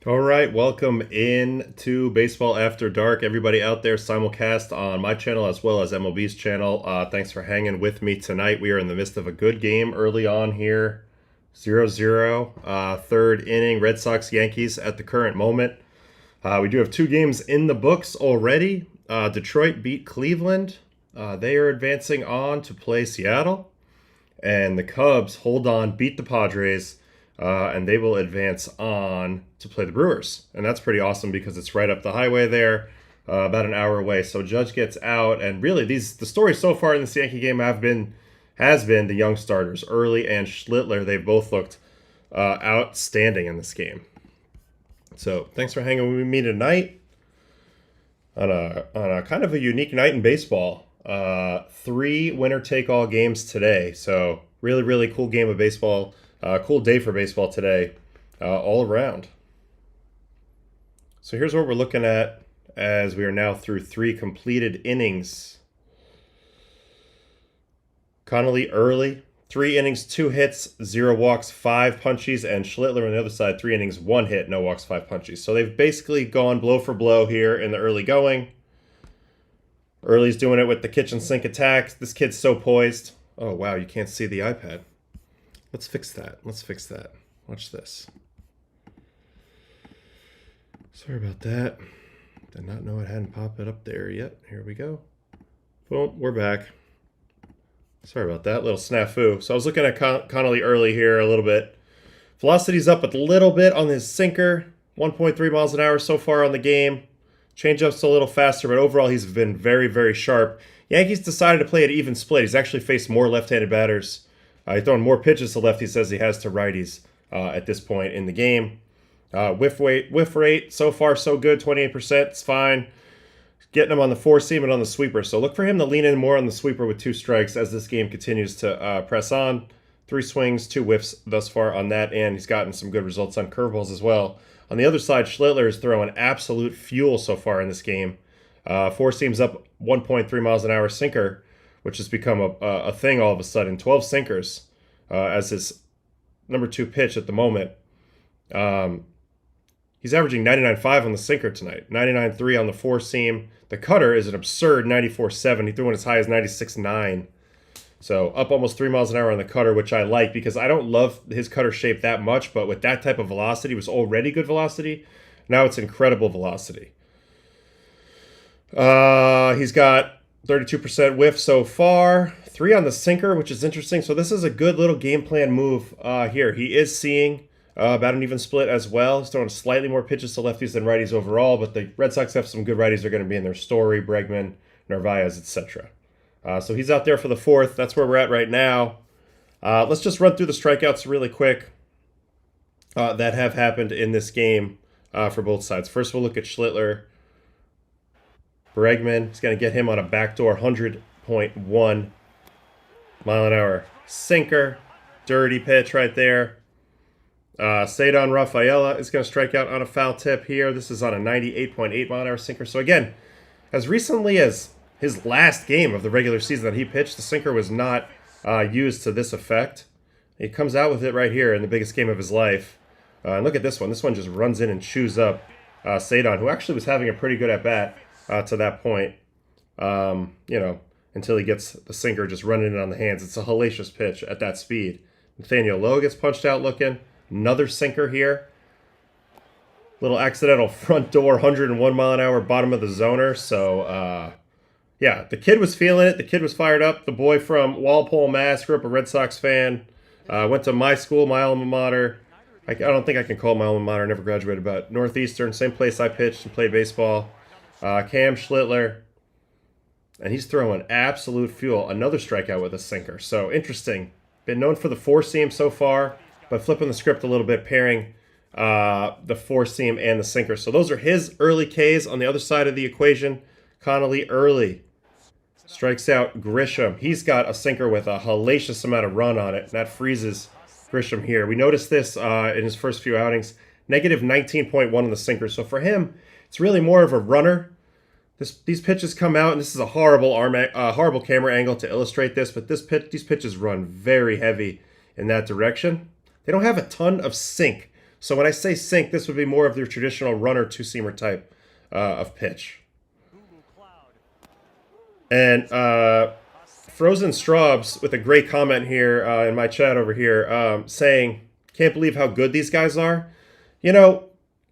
All right, welcome in to Baseball After Dark. Everybody out there, simulcast on my channel as well as MLB's channel. Thanks for hanging with me tonight. We are in the midst of a good game early on here. 0-0, third inning, Red Sox-Yankees at the current moment. We do have two games in the books already. Detroit beat Cleveland. They are advancing on to play Seattle. And the Cubs hold on, beat the Padres. And they will advance on to play the Brewers. And that's pretty awesome because it's right up the highway there, about an hour away. So Judge gets out, and really the stories so far in this Yankee game has been the young starters, Early and Schlittler. They've both looked outstanding in this game. So thanks for hanging with me tonight on a kind of a unique night in baseball. 3 winner-take-all games today. So really cool game of baseball. Cool day for baseball today, all around. So here's what we're looking at as we are now through 3 completed innings. Connolly early, 3 innings, 2 hits, 0 walks, 5 punchies, and Schlittler on the other side, 3 innings, 1 hit, no walks, 5 punchies. So they've basically gone blow for blow here in the early going. Early's doing it with the kitchen sink attack. This kid's so poised. Oh, wow, you can't see the iPad. Let's fix that. Watch this. Sorry about that. Did not know it hadn't popped it up there yet. Here we go. Boom, we're back. Sorry about that. Little snafu. So I was looking at Connolly early here a little bit. Velocity's up a little bit on his sinker. 1.3 miles an hour so far on the game. Changeup's a little faster, but overall he's been very sharp. Yankees decided to play an even split. He's actually faced more left-handed batters. He's throwing more pitches to lefties as he has to righties at this point in the game. Whiff rate, so far so good, 28%. It's fine. Getting him on the 4-seam and on the sweeper. So look for him to lean in more on the sweeper with 2 strikes as this game continues to press on. 3 swings, 2 whiffs thus far on that, and he's gotten some good results on curveballs as well. On the other side, Schlittler is throwing absolute fuel so far in this game. 4-seams up 1.3 miles an hour sinker, which has become a thing all of a sudden. 12 sinkers as his number 2 pitch at the moment. He's averaging 99.5 on the sinker tonight, 99.3 on the 4-seam. The cutter is an absurd 94.7. He threw one as high as 96.9. So up almost 3 miles an hour on the cutter, which I like because I don't love his cutter shape that much, but with that type of velocity, it was already good velocity. Now it's incredible velocity. He's got 32% whiff so far. 3 on the sinker, which is interesting. So this is a good little game plan move here. He is seeing about an even split as well. He's throwing slightly more pitches to lefties than righties overall, but the Red Sox have some good righties. They're going to be in their Story, Bregman, Narvaez, etc. So he's out there for the 4th. That's where we're at right now. Let's just run through the strikeouts really quick that have happened in this game for both sides. First, we'll look at Schlittler. Bregman, he's going to get him on a backdoor 100.1 mile an hour sinker. Dirty pitch right there. Cedon Rafaela is going to strike out on a foul tip here. This is on a 98.8 mile an hour sinker. So again, as recently as his last game of the regular season that he pitched, the sinker was not used to this effect. He comes out with it right here in the biggest game of his life. And look at this one. This one just runs in and chews up Cedon, who actually was having a pretty good at-bat to that point, until he gets the sinker just running in on the hands. It's a hellacious pitch at that speed. Nathaniel Lowe gets punched out looking. Another sinker here. Little accidental front door, 101 mile an hour, bottom of the zoner. So, yeah, the kid was feeling it. The kid was fired up. The boy from Walpole, Mass, grew up a Red Sox fan. Went to my school, my alma mater. I don't think I can call my alma mater. I never graduated, but Northeastern, same place I pitched and played baseball. Cam Schlittler. And he's throwing absolute fuel. Another strikeout with a sinker. So, interesting. Been known for the 4-seam so far, but flipping the script a little bit, pairing the 4-seam and the sinker. So those are his early Ks. On the other side of the equation, Connolly early strikes out Grisham. He's got a sinker with a hellacious amount of run on it, and that freezes Grisham here. We noticed this in his first few outings. Negative 19.1 on the sinker. So for him, it's really more of a runner. These pitches come out, and this is a horrible horrible camera angle to illustrate this, but these pitches run very heavy in that direction. They don't have a ton of sink. So when I say sink, this would be more of their traditional runner two-seamer type of pitch. And Frozen Straubs with a great comment here in my chat over here saying, can't believe how good these guys are. You know,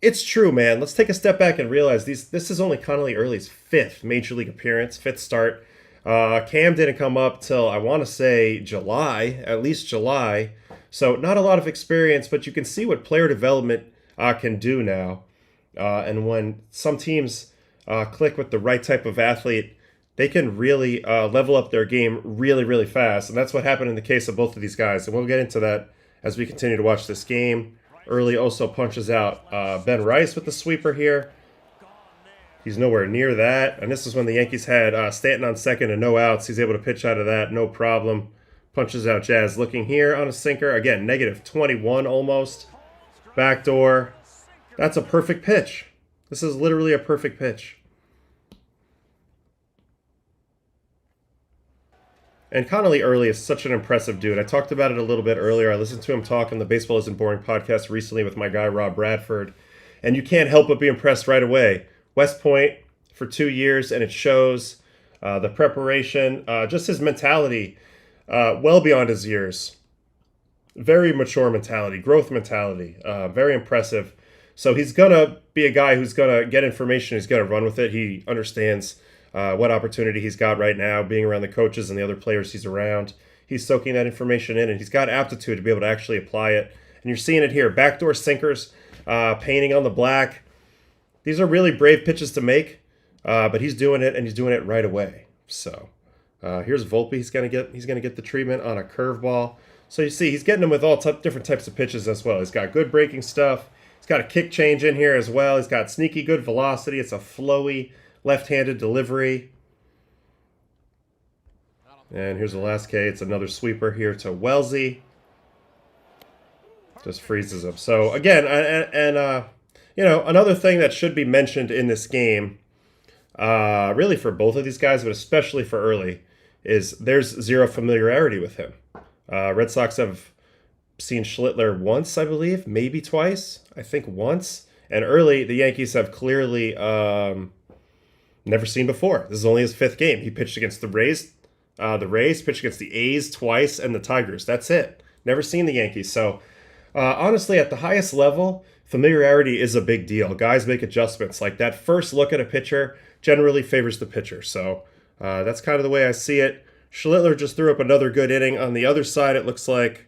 it's true, man. Let's take a step back and realize this is only Connolly Early's 5th Major League appearance, 5th start. Cam didn't come up till, I want to say, July, at least July. So not a lot of experience, but you can see what player development can do now. And when some teams click with the right type of athlete, they can really level up their game really, really fast. And that's what happened in the case of both of these guys. And we'll get into that as we continue to watch this game. Early also punches out Ben Rice with the sweeper here. He's nowhere near that. And this is when the Yankees had Stanton on second and no outs. He's able to pitch out of that, no problem. Punches out Jazz looking here on a sinker. Again, negative 21 almost. Backdoor. That's a perfect pitch. This is literally a perfect pitch. And Connolly Early is such an impressive dude. I talked about it a little bit earlier. I listened to him talk on the Baseball Isn't Boring podcast recently with my guy Rob Bradford. And you can't help but be impressed right away. West Point for 2 years, and it shows the preparation, just his mentality, well beyond his years. Very mature mentality, growth mentality, very impressive. So he's going to be a guy who's going to get information. He's going to run with it. He understands what opportunity he's got right now, being around the coaches and the other players he's around. He's soaking that information in, and he's got aptitude to be able to actually apply it. And you're seeing it here. Backdoor sinkers, painting on the black. These are really brave pitches to make, but he's doing it, and he's doing it right away. So here's Volpe. He's gonna get the treatment on a curveball. So you see, he's getting them with all different types of pitches as well. He's got good breaking stuff. He's got a kick change in here as well. He's got sneaky good velocity. It's a flowy left-handed delivery. And here's the last K. It's another sweeper here to Wellesley. Just freezes him. So again, you know, another thing that should be mentioned in this game, really for both of these guys, but especially for Early, is there's zero familiarity with him. Red Sox have seen Schlittler once, I believe, maybe twice. I think once. And Early, the Yankees have clearly never seen before. This is only his 5th game. He pitched against the Rays. Pitched against the A's twice and the Tigers. That's it. Never seen the Yankees. So honestly, at the highest level, familiarity is a big deal. Guys make adjustments. Like that first look at a pitcher generally favors the pitcher. So that's kind of the way I see it. Schlittler just threw up another good inning. On the other side, it looks like,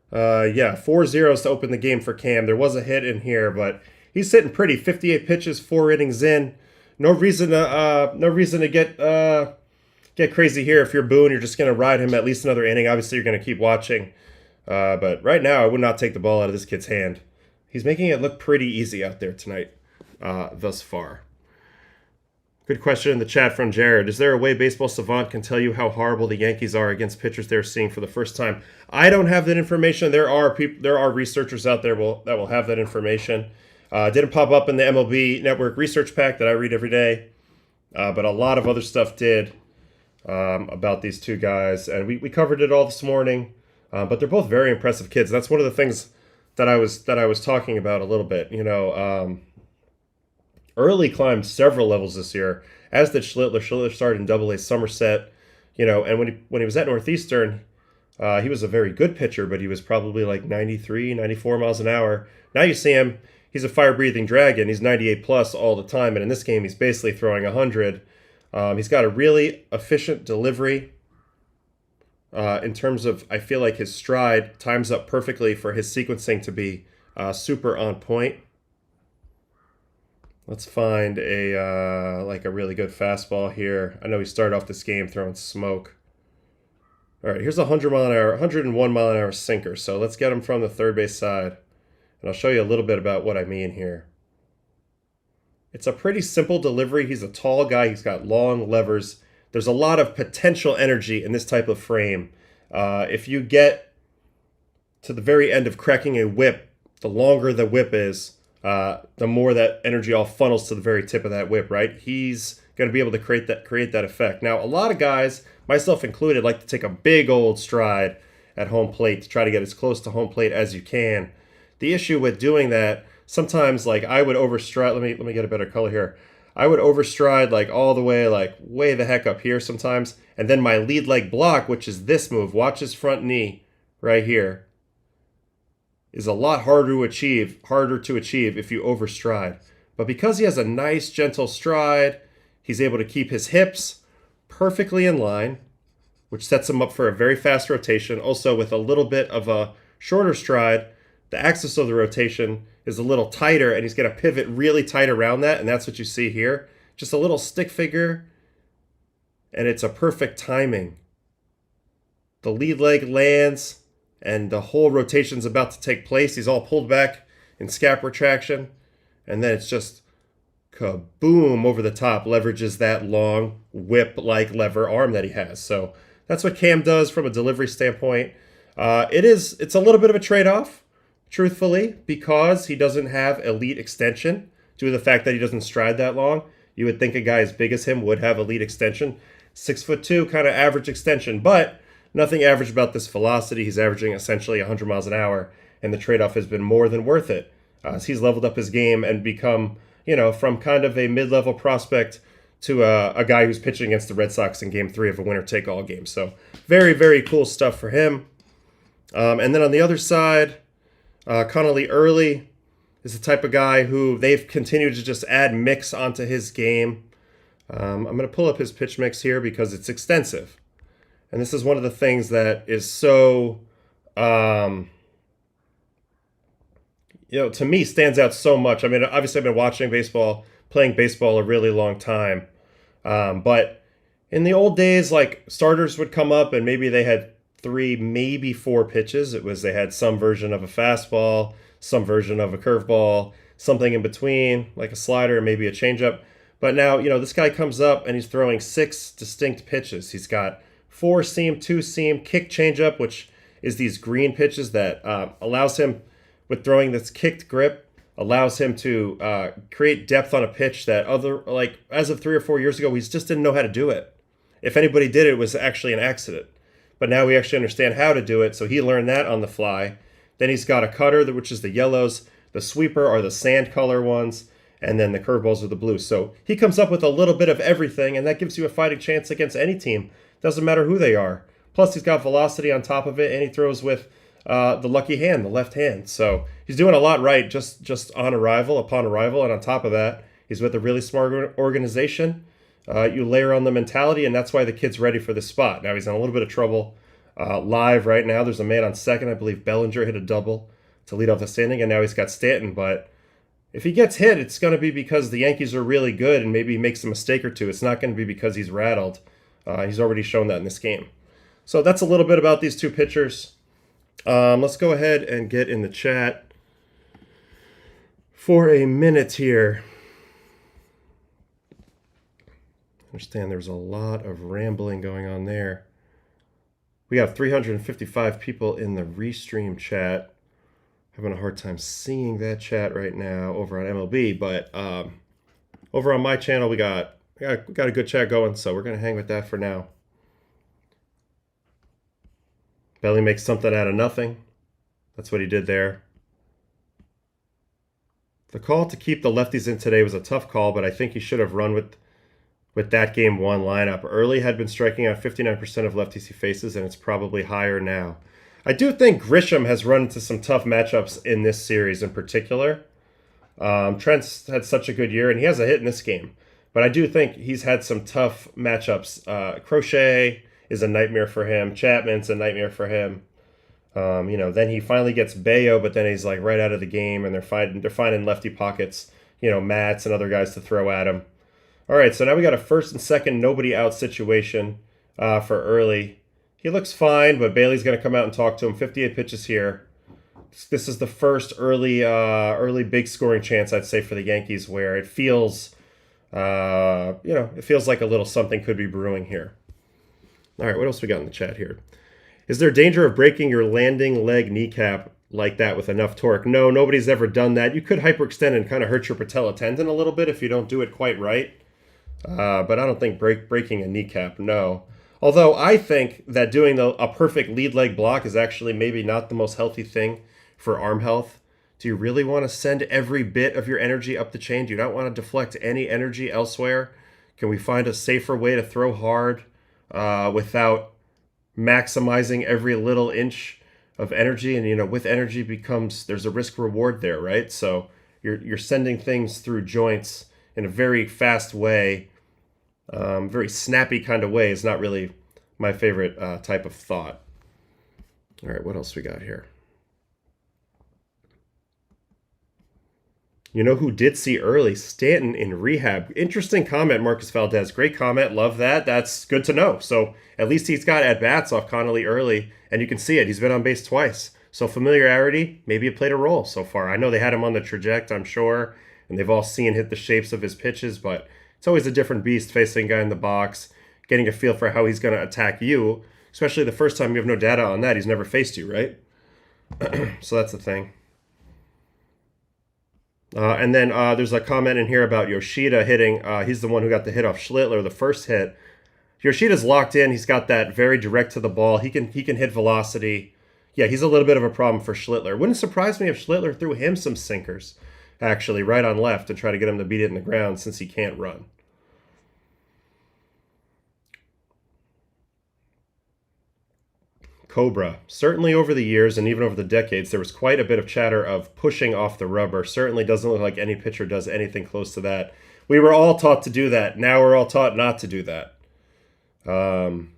4 zeros to open the game for Cam. There was a hit in here, but he's sitting pretty. 58 pitches, 4 innings in. No reason to get crazy here. If you're Boone, you're just going to ride him at least another inning. Obviously, you're going to keep watching. But right now, I would not take the ball out of this kid's hand. He's making it look pretty easy out there tonight thus far. Good question in the chat from Jared. Is there a way Baseball Savant can tell you how horrible the Yankees are against pitchers they're seeing for the first time? I don't have that information. There are researchers out there that will have that information. Didn't pop up in the MLB Network research pack that I read every day, but a lot of other stuff did about these two guys, and we covered it all this morning. But they're both very impressive kids. That's one of the things that I was talking about a little bit. You know, Early climbed several levels this year, as did Schlittler. Schlittler started in Double-A Somerset, you know, and when he was at Northeastern, he was a very good pitcher, but he was probably like 93, 94 miles an hour. Now you see him, he's a fire-breathing dragon. He's 98 plus all the time, and in this game, he's basically throwing 100. He's got a really efficient delivery. In terms of, I feel like his stride times up perfectly for his sequencing to be super on point. Let's find a really good fastball here. I know he started off this game throwing smoke. All right, here's a 101 mile an hour sinker. So let's get him from the third base side, and I'll show you a little bit about what I mean here. It's a pretty simple delivery. He's a tall guy. He's got long levers. There's a lot of potential energy in this type of frame. If you get to the very end of cracking a whip, the longer the whip is, the more that energy all funnels to the very tip of that whip, right? He's going to be able to create that effect. Now, a lot of guys, myself included, like to take a big old stride at home plate to try to get as close to home plate as you can. The issue with doing that, sometimes like I would overstride. Let me get a better color here. I would overstride like all the way, like way the heck up here sometimes. And then my lead leg block, which is this move, watch his front knee right here, is a lot harder to achieve if you overstride. But because he has a nice gentle stride, he's able to keep his hips perfectly in line, which sets him up for a very fast rotation. Also with a little bit of a shorter stride, the axis of the rotation is a little tighter, and he's going to pivot really tight around that, and that's what you see here. Just a little stick figure, and it's a perfect timing. The lead leg lands, and the whole rotation's about to take place. He's all pulled back in scap retraction, and then it's just kaboom over the top, leverages that long whip-like lever arm that he has. So that's what Cam does from a delivery standpoint. It's a little bit of a trade-off, truthfully, because he doesn't have elite extension due to the fact that he doesn't stride that long. You would think a guy as big as him would have elite extension. 6'2", kind of average extension, but nothing average about this velocity. He's averaging essentially 100 miles an hour, and the trade-off has been more than worth it. As he's leveled up his game and become, from kind of a mid-level prospect to a guy who's pitching against the Red Sox in Game 3 of a winner-take-all game. So very, very cool stuff for him. And then on the other side, Connolly Early is the type of guy who they've continued to just add mix onto his game. I'm going to pull up his pitch mix here because it's extensive. And this is one of the things that is so, to me stands out so much. I mean, obviously I've been watching baseball, playing baseball a really long time. But in the old days, like starters would come up and maybe they had 3, maybe 4 pitches. They had some version of a fastball, some version of a curveball, something in between, like a slider, maybe a changeup. But now, this guy comes up and he's throwing 6 distinct pitches. He's got 4-seam, 2-seam, kick changeup, which is these green pitches that allows him, with throwing this kicked grip, allows him to create depth on a pitch that as of 3 or 4 years ago, we just didn't know how to do it. If anybody did it, it was actually an accident. But now we actually understand how to do it, so he learned that on the fly. Then he's got a cutter, which is the yellows. The sweeper are the sand color ones, and then the curveballs are the blues. So he comes up with a little bit of everything, and that gives you a fighting chance against any team. Doesn't matter who they are. Plus, he's got velocity on top of it, and he throws with the lucky hand, the left hand. So he's doing a lot right just upon arrival, and on top of that, he's with a really smart organization. You layer on the mentality, and that's why the kid's ready for this spot. Now he's in a little bit of trouble live right now. There's a man on second. I believe Bellinger hit a double to lead off the standing, and now he's got Stanton. But if he gets hit, it's going to be because the Yankees are really good and maybe he makes a mistake or two. It's not going to be because he's rattled. He's already shown that in this game. So that's a little bit about these two pitchers. Let's go ahead and get in the chat for a minute here. I understand there's a lot of rambling going on there. We have 355 people in the Restream chat. Having a hard time seeing that chat right now over on MLB, but over on my channel we got a good chat going, so we're going to hang with that for now. Belly makes something out of nothing. That's what he did there. The call to keep the lefties in today was a tough call, but I think he should have run with that game 1 lineup. Early had been striking out 59% of lefties he faces, and it's probably higher now. I do think Grisham has run into some tough matchups in this series in particular. Trent's had such a good year, and he has a hit in this game. But I do think he's had some tough matchups. Crochet is a nightmare for him. Chapman's a nightmare for him. Then he finally gets Bayo, but then he's like right out of the game, and they're finding lefty pockets, Mats and other guys to throw at him. All right, so now we got a first and second nobody out situation for Early. He looks fine, but Bailey's going to come out and talk to him. 58 pitches here. This is the first early big scoring chance, I'd say, for the Yankees, where it feels, it feels like a little something could be brewing here. All right, what else we got in the chat here? Is there danger of breaking your landing leg kneecap like that with enough torque? No, nobody's ever done that. You could hyperextend and kind of hurt your patella tendon a little bit if you don't do it quite right. But I don't think breaking a kneecap, no. Although I think that doing a perfect lead leg block is actually maybe not the most healthy thing for arm health. Do you really want to send every bit of your energy up the chain? Do you not want to deflect any energy elsewhere? Can we find a safer way to throw hard without maximizing every little inch of energy? And, you know, with energy there's a risk reward there, right? So you're sending things through joints in a very fast way, very snappy kind of way is not really my favorite type of thought. All right, what else we got here? You know who did see early? Stanton in rehab. Interesting comment, Marcus Valdez. Great comment. Love that. That's good to know. So at least he's got at-bats off Connolly early, and you can see it. He's been on base twice. So familiarity, maybe it played a role so far. I know they had him on the trajectory, I'm sure, and they've all seen hit the shapes of his pitches, but it's always a different beast facing a guy in the box, getting a feel for how he's going to attack you, especially the first time you have no data on that. He's never faced you, right? So that's the thing. And then there's a comment in here about Yoshida hitting. He's the one who got the hit off Schlittler, the first hit. Yoshida's locked in. He's got that very direct to the ball. He can hit velocity. Yeah, he's a little bit of a problem for Schlittler. Wouldn't surprise me if Schlittler threw him some sinkers, actually, right on left to try to get him to beat it in the ground since he can't run. Cobra. Certainly over the years and even over the decades, there was quite a bit of chatter of pushing off the rubber. Certainly doesn't look like any pitcher does anything close to that. We were all taught to do that. Now we're all taught not to do that.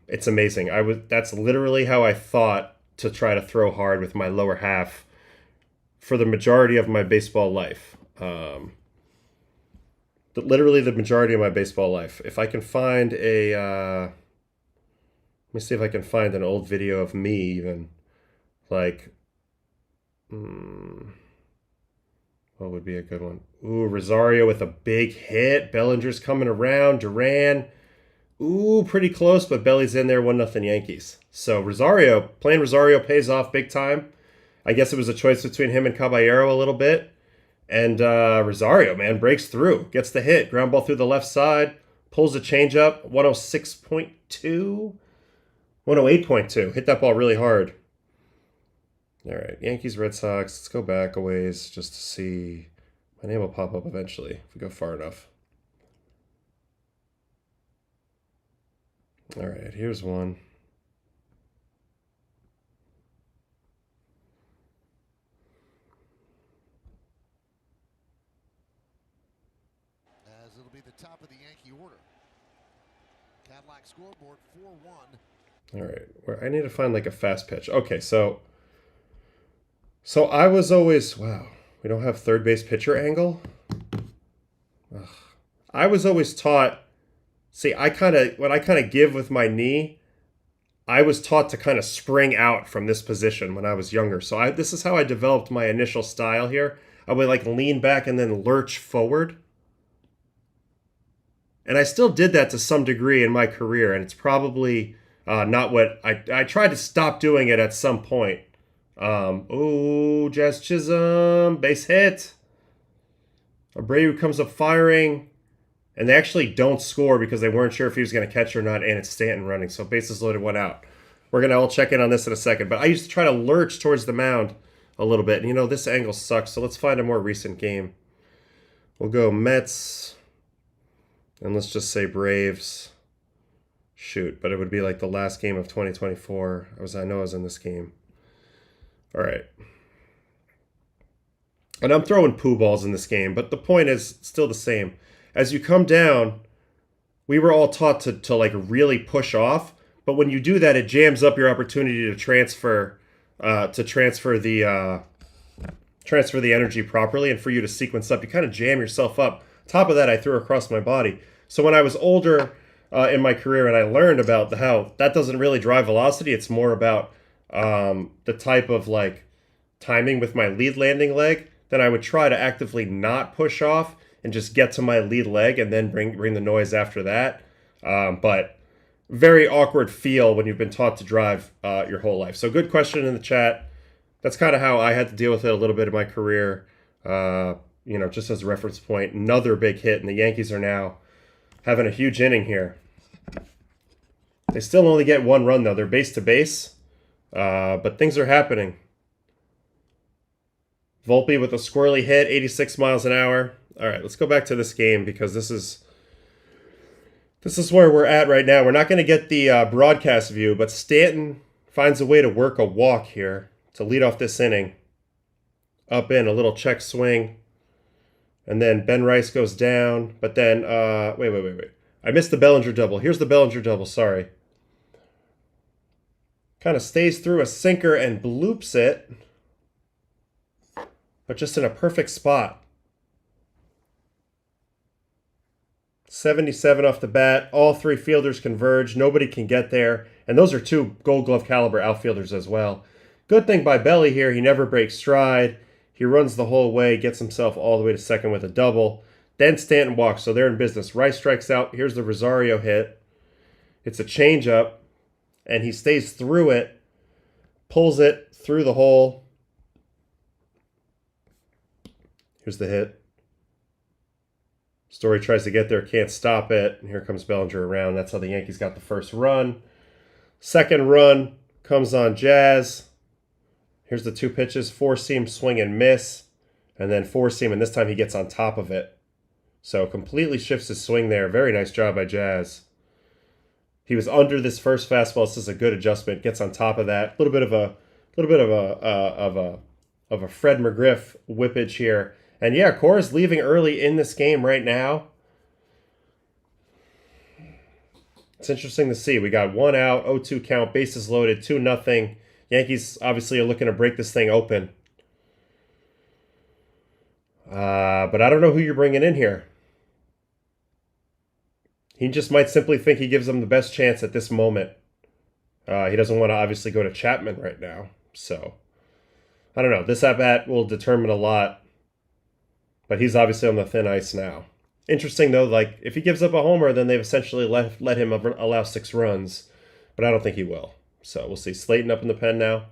It's amazing. That's literally how I thought to try to throw hard with my lower half for the majority of my baseball life. Literally the majority of my baseball life. If I can find let me see if I can find an old video of me even. Like, what would be a good one? Ooh, Rosario with a big hit. Bellinger's coming around. Duran. Ooh, pretty close, but Belly's in there. 1-0 Yankees. So playing Rosario pays off big time. I guess it was a choice between him and Caballero a little bit. And Rosario, man, breaks through. Gets the hit. Ground ball through the left side. Pulls a changeup. 106.2. 108.2. Hit that ball really hard. All right, Yankees, Red Sox. Let's go back a ways just to see. My name will pop up eventually if we go far enough. All right, here's one. As it'll be the top of the Yankee order. Cadillac scoreboard 4-1. All right, I need to find like a fast pitch. Okay, so I was always, wow, we don't have third base pitcher angle. Ugh. I was always taught, see, when I kind of give with my knee, I was taught to kind of spring out from this position when I was younger. So this is how I developed my initial style here. I would like lean back and then lurch forward. And I still did that to some degree in my career, and it's probably not what I tried to stop doing it at some point. Oh, Jazz Chisholm, base hit. Abreu comes up firing, and they actually don't score because they weren't sure if he was going to catch or not, and it's Stanton running. So bases loaded, 1 out. We're going to all check in on this in a second, but I used to try to lurch towards the mound a little bit. And, you know, this angle sucks, so let's find a more recent game. We'll go Mets, and let's just say Braves. Shoot, but it would be like the last game of 2024. I know I was in this game. All right. And I'm throwing poo balls in this game, but the point is still the same. As you come down, we were all taught to like really push off, but when you do that, it jams up your opportunity to transfer the energy properly, and for you to sequence up. You kind of jam yourself up. Top of that, I threw across my body. So when I was older in my career and I learned about how that doesn't really drive velocity, it's more about the type of like timing with my lead landing leg, then I would try to actively not push off and just get to my lead leg and then bring the noise after that. But very awkward feel when you've been taught to drive your whole life. So good question in the chat. That's kind of how I had to deal with it a little bit in my career. Just as a reference point, another big hit, and the Yankees are now having a huge inning here. They still only get 1 run, though. They're base to base, but things are happening. Volpe with a squirrely hit, 86 miles an hour. All right, let's go back to this game because this is where we're at right now. We're not going to get the broadcast view, but Stanton finds a way to work a walk here to lead off this inning. Up in a little check swing. And then Ben Rice goes down. But then, wait. I missed the Bellinger double. Here's the Bellinger double, sorry. Kind of stays through a sinker and bloops it. But just in a perfect spot. 77 off the bat. All three fielders converge. Nobody can get there. And those are two Gold Glove caliber outfielders as well. Good thing by Belly here. He never breaks stride. He runs the whole way. Gets himself all the way to second with a double. Then Stanton walks. So they're in business. Rice strikes out. Here's the Rosario hit. It's a changeup. And he stays through it. Pulls it through the hole. Here's the hit. Story tries to get there, can't stop it. And here comes Bellinger around. That's how the Yankees got the first run. Second run comes on Jazz. Here's the two pitches. Four-seam, swing and miss. And then four-seam, and this time he gets on top of it. So completely shifts his swing there. Very nice job by Jazz. He was under this first fastball. This is a good adjustment. Gets on top of that. A little bit of a Fred McGriff whippage here. And yeah, Cora's leaving early in this game right now. It's interesting to see. We got 1 out, 0-2 count, bases loaded, 2-0. Yankees obviously are looking to break this thing open. But I don't know who you're bringing in here. He just might simply think he gives them the best chance at this moment. He doesn't want to obviously go to Chapman right now. So, I don't know. This at-bat will determine a lot. But he's obviously on the thin ice now. Interesting, though, like, if he gives up a homer, then they've essentially let him allow 6 runs. But I don't think he will. So we'll see. Slayton up in the pen now.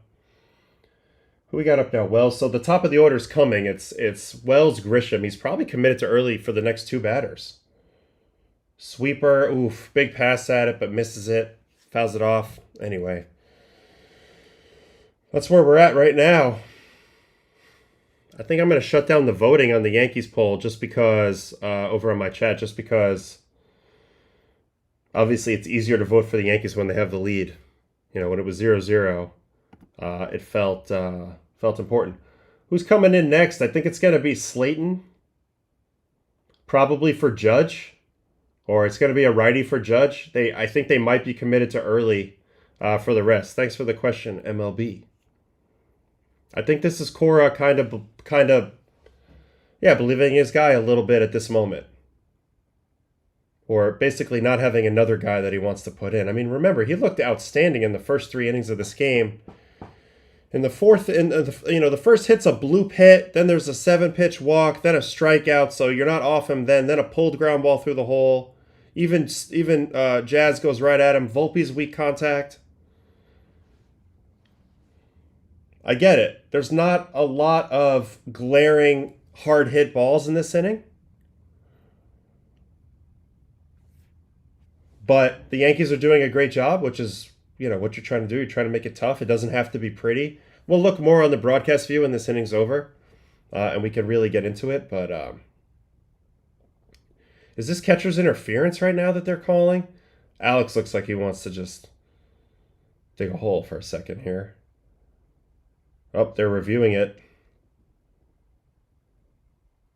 Who we got up now? Wells. So the top of the order is coming. It's Wells, Grisham. He's probably committed to early for the next 2 batters. Sweeper. Oof. Big pass at it, but misses it. Fouls it off. Anyway. That's where we're at right now. I think I'm going to shut down the voting on the Yankees poll just because, over on my chat, just because obviously it's easier to vote for the Yankees when they have the lead. You know, when it was 0-0, it felt important. Who's coming in next? I think it's going to be Slayton, probably for Judge, or it's going to be a righty for Judge. I think they might be committed to early for the rest. Thanks for the question, MLB. I think this is Cora kind of, believing his guy a little bit at this moment. Or basically not having another guy that he wants to put in. I mean, remember, he looked outstanding in the first 3 innings of this game. In the fourth, the first hit's a bloop hit, then there's a 7-pitch walk, then a strikeout, so you're not off him then a pulled ground ball through the hole. Even Jazz goes right at him. Volpe's weak contact. I get it. There's not a lot of glaring, hard-hit balls in this inning. But the Yankees are doing a great job, which is, what you're trying to do. You're trying to make it tough. It doesn't have to be pretty. We'll look more on the broadcast view when this inning's over, and we can really get into it. But is this catcher's interference right now that they're calling? Alex looks like he wants to just dig a hole for a second here. Oh, they're reviewing it.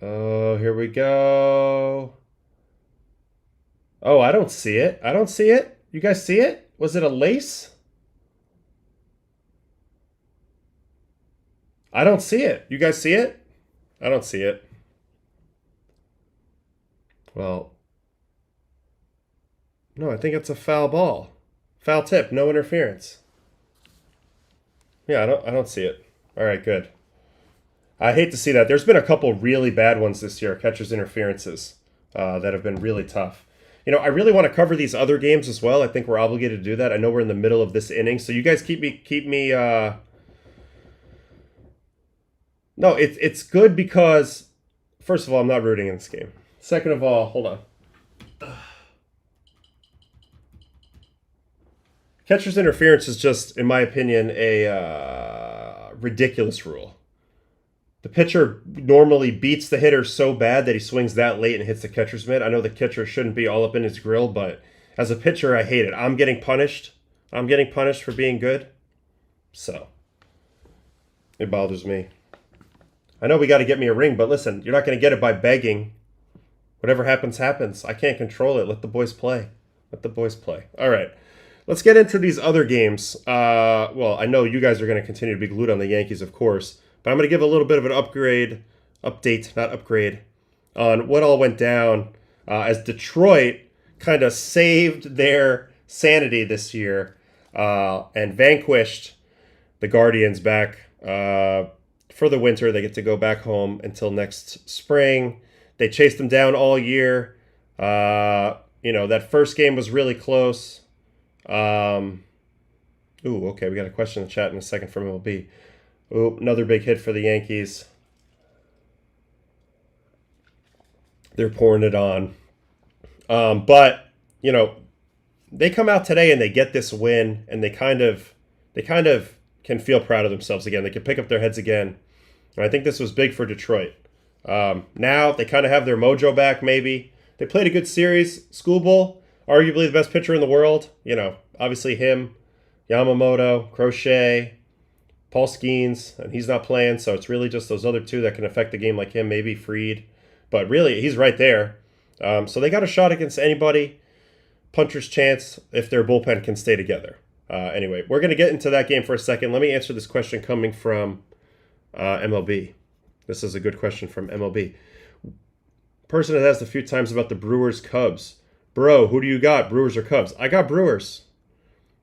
Oh, here we go. Oh, I don't see it. I don't see it. You guys see it? Was it a lace? I don't see it. You guys see it? I don't see it. Well, no, I think it's a foul ball. Foul tip, no interference. Yeah, I don't see it. All right, good. I hate to see that. There's been a couple really bad ones this year, catcher's interferences, that have been really tough. I really want to cover these other games as well. I think we're obligated to do that. I know we're in the middle of this inning, so you guys keep me. No, it's good because, first of all, I'm not rooting in this game. Second of all, hold on. Catcher's interference is just, in my opinion, a ridiculous rule. The pitcher normally beats the hitter so bad that he swings that late and hits the catcher's mitt. I know the catcher shouldn't be all up in his grill, but as a pitcher, I hate it. I'm getting punished. I'm getting punished for being good. So, it bothers me. I know we got to get me a ring, but listen, you're not going to get it by begging. Whatever happens, happens. I can't control it. Let the boys play. Let the boys play. All right. Let's get into these other games. Well, I know you guys are going to continue to be glued on the Yankees, of course. But I'm going to give a little bit of an update, on what all went down as Detroit kind of saved their sanity this year and vanquished the Guardians back for the winter. They get to go back home until next spring. They chased them down all year. That first game was really close. Okay, we got a question in the chat in a second from MLB. Oh, another big hit for the Yankees. They're pouring it on. But, they come out today and they get this win, and they kind of can feel proud of themselves again. They can pick up their heads again. And I think this was big for Detroit. Now they kind of have their mojo back, maybe. They played a good series. Schoolboy, arguably the best pitcher in the world. Obviously him, Yamamoto, Crochet, Paul Skeens, and he's not playing, so it's really just those other two that can affect the game like him, maybe Fried. But really, he's right there. So they got a shot against anybody. Puncher's chance if their bullpen can stay together. Anyway, we're going to get into that game for a second. Let me answer this question coming from MLB. This is a good question from MLB. Person that asked a few times about the Brewers-Cubs. Bro, who do you got, Brewers or Cubs? I got Brewers.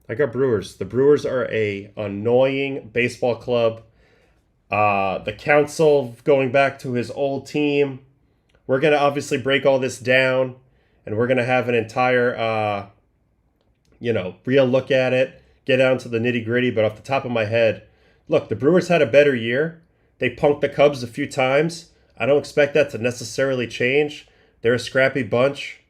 The Brewers are a annoying baseball club. The council going back to his old team. We're going to obviously break all this down, and we're going to have an entire, real look at it, get down to the nitty-gritty. But off the top of my head, look, the Brewers had a better year. They punked the Cubs a few times. I don't expect that to necessarily change. They're a scrappy bunch.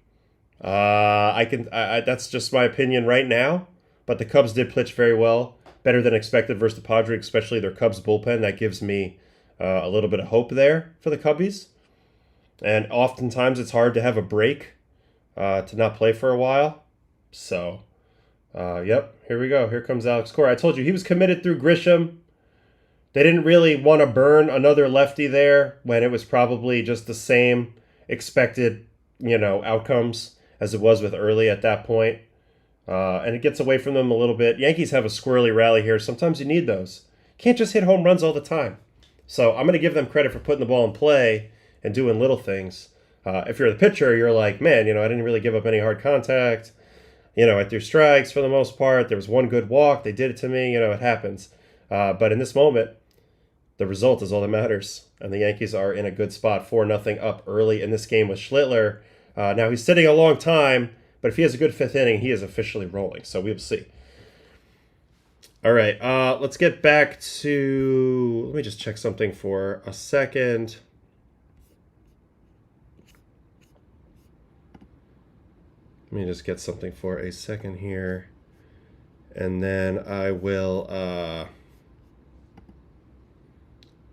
That's just my opinion right now. But the Cubs did pitch very well, better than expected versus the Padres, especially their Cubs bullpen. That gives me a little bit of hope there for the Cubbies. And oftentimes it's hard to have a break to not play for a while. So, yep, here we go. Here comes Alex Cora. I told you he was committed through Grisham. They didn't really want to burn another lefty there when it was probably just the same expected, outcomes as it was with Early at that point. And it gets away from them a little bit. Yankees have a squirrely rally here. Sometimes you need those. Can't just hit home runs all the time. So I'm going to give them credit for putting the ball in play and doing little things. If you're the pitcher, you're like, man, I didn't really give up any hard contact. I threw strikes for the most part. There was one good walk. They did it to me. It happens. But in this moment, the result is all that matters. And the Yankees are in a good spot, 4-0 up early in this game with Schlittler. Now he's sitting a long time. But if he has a good fifth inning, he is officially rolling. So we'll see. All right, let's get back to... Let me just check something for a second. Let me just get something for a second here. And then I will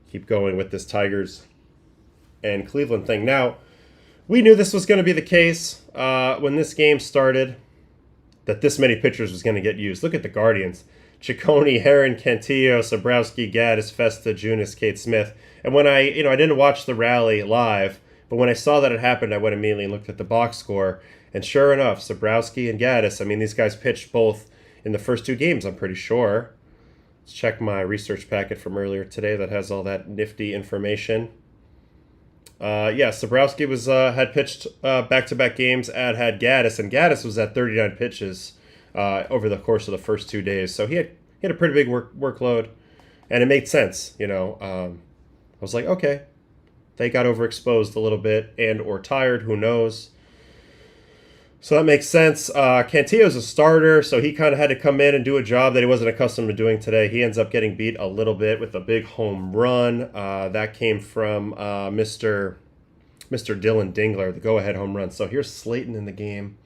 keep going with this Tigers and Cleveland thing. Now, we knew this was going to be the case when this game started, that this many pitchers was going to get used. Look at the Guardians. Ciccone, Herron, Cantillo, Sobrowski, Gaddis, Festa, Junis, Kate Smith. And when I didn't watch the rally live, but when I saw that it happened, I went immediately and looked at the box score. And sure enough, Sobrowski and Gaddis, these guys pitched both in the first two games, I'm pretty sure. Let's check my research packet from earlier today that has all that nifty information. Sobrowski was had pitched back-to-back games, had Gaddis, and Gaddis was at 39 pitches over the course of the first 2 days. So he had a pretty big workload, and it made sense. I was like, okay, they got overexposed a little bit and or tired, who knows. So that makes sense. Cantillo's a starter, so he kind of had to come in and do a job that he wasn't accustomed to doing today. He ends up getting beat a little bit with a big home run. That came from Mr. Dylan Dingler, the go-ahead home run. So here's Slayton in the game.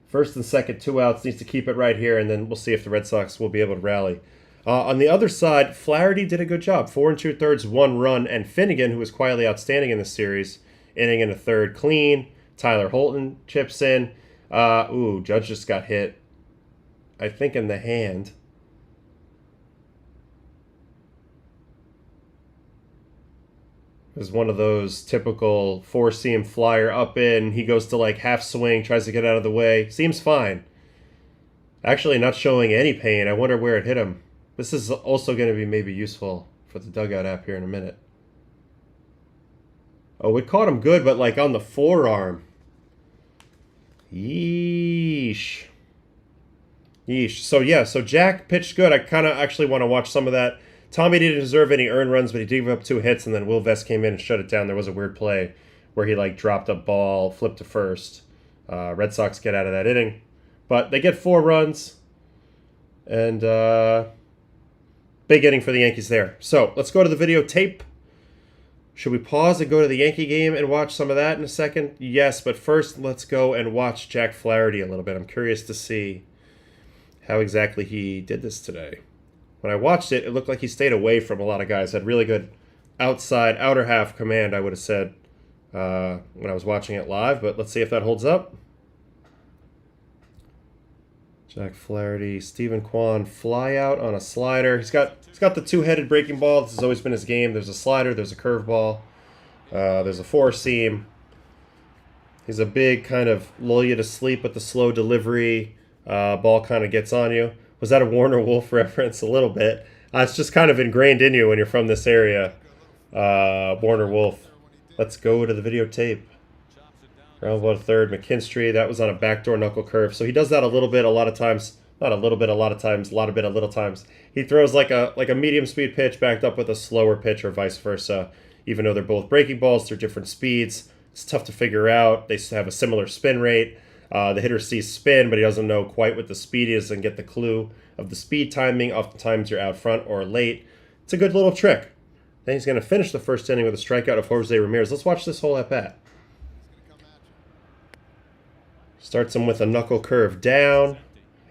First and second, 2 outs. Needs to keep it right here, and then we'll see if the Red Sox will be able to rally. On the other side, Flaherty did a good job. 4 2/3, 1 run, and Finnegan, who was quietly outstanding in this series, inning in a third clean. Tyler Holton chips in. Judge just got hit, I think, in the hand. It was one of those typical four-seam flyer up in. He goes to like half swing, tries to get out of the way. Seems fine. Actually not showing any pain. I wonder where it hit him. This is also going to be maybe useful for the dugout app here in a minute. Oh, it caught him good, but like on the forearm. Yeesh. Yeesh. So Jack pitched good. I kind of actually want to watch some of that. Tommy didn't deserve any earned runs, but he did give up 2 hits, and then Will Vest came in and shut it down. There was a weird play where he like dropped a ball, flipped to first. Red Sox get out of that inning. But they get 4 runs. And big inning for the Yankees there. So let's go to the videotape. Should we pause and go to the Yankee game and watch some of that in a second? Yes, but first let's go and watch Jack Flaherty a little bit. I'm curious to see how exactly he did this today. When I watched it, it looked like he stayed away from a lot of guys. Had really good outer half command, I would have said, when I was watching it live. But let's see if that holds up. Jack Flaherty, Stephen Kwan, fly out on a slider. He's got the 2-headed breaking ball. This has always been his game. There's a slider, there's a curveball, there's a 4-seam. He's a big kind of lull you to sleep with the slow delivery. Ball kind of gets on you. Was that a Warner Wolf reference? A little bit. It's just kind of ingrained in you when you're from this area. Warner Wolf. Let's go to the videotape. Ground ball to third, McKinstry. That was on a backdoor knuckle curve. So he does that a little bit, a lot of times. Not a little bit, a lot of times. A lot of bit, a little times. He throws like a medium speed pitch backed up with a slower pitch, or vice versa. Even though they're both breaking balls, they're different speeds. It's tough to figure out. They have a similar spin rate. The hitter sees spin, but he doesn't know quite what the speed is and get the clue of the speed timing. Oftentimes you're out front or late. It's a good little trick. Then he's going to finish the first inning with a strikeout of Jose Ramirez. Let's watch this whole at-bat. Starts him with a knuckle curve down.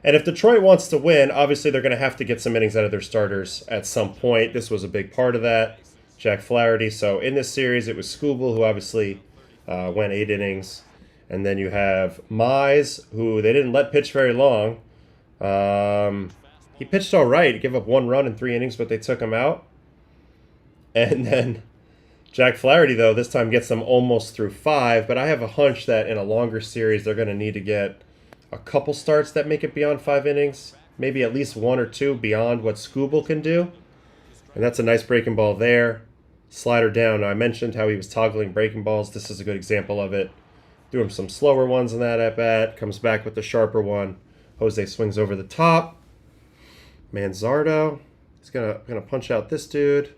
And if Detroit wants to win, obviously they're going to have to get some innings out of their starters at some point. This was a big part of that. Jack Flaherty. So in this series, it was Skubal, who obviously went 8 innings. And then you have Mize, who they didn't let pitch very long. He pitched all right. He gave up 1 run in 3 innings, but they took him out. And then Jack Flaherty, though, this time gets them almost through 5. But I have a hunch that in a longer series, they're going to need to get a couple starts that make it beyond 5 innings. Maybe at least 1 or 2 beyond what Skubal can do. And that's a nice breaking ball there. Slider down. Now, I mentioned how he was toggling breaking balls. This is a good example of it. Threw him some slower ones in that at-bat. Comes back with the sharper one. Jose swings over the top. Manzardo. He's gonna punch out this dude.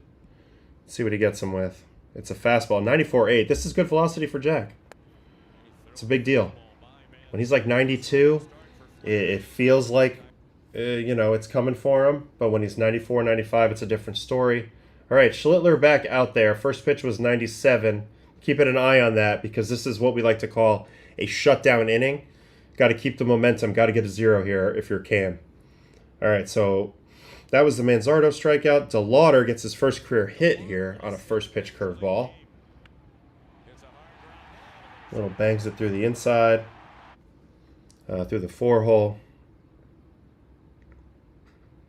Let's see what he gets him with. It's a fastball. 94.8. This is good velocity for Jack. It's a big deal. When he's like 92, it feels like, it's coming for him. But when he's 94, 95, it's a different story. All right, Schlittler back out there. First pitch was 97. Keeping an eye on that because this is what we like to call a shutdown inning. Got to keep the momentum. Got to get a 0 here if you're Cam. All right, so that was the Manzardo strikeout. DeLauder gets his first career hit here on a first pitch curveball. Little bangs it through the inside, through the 4-hole.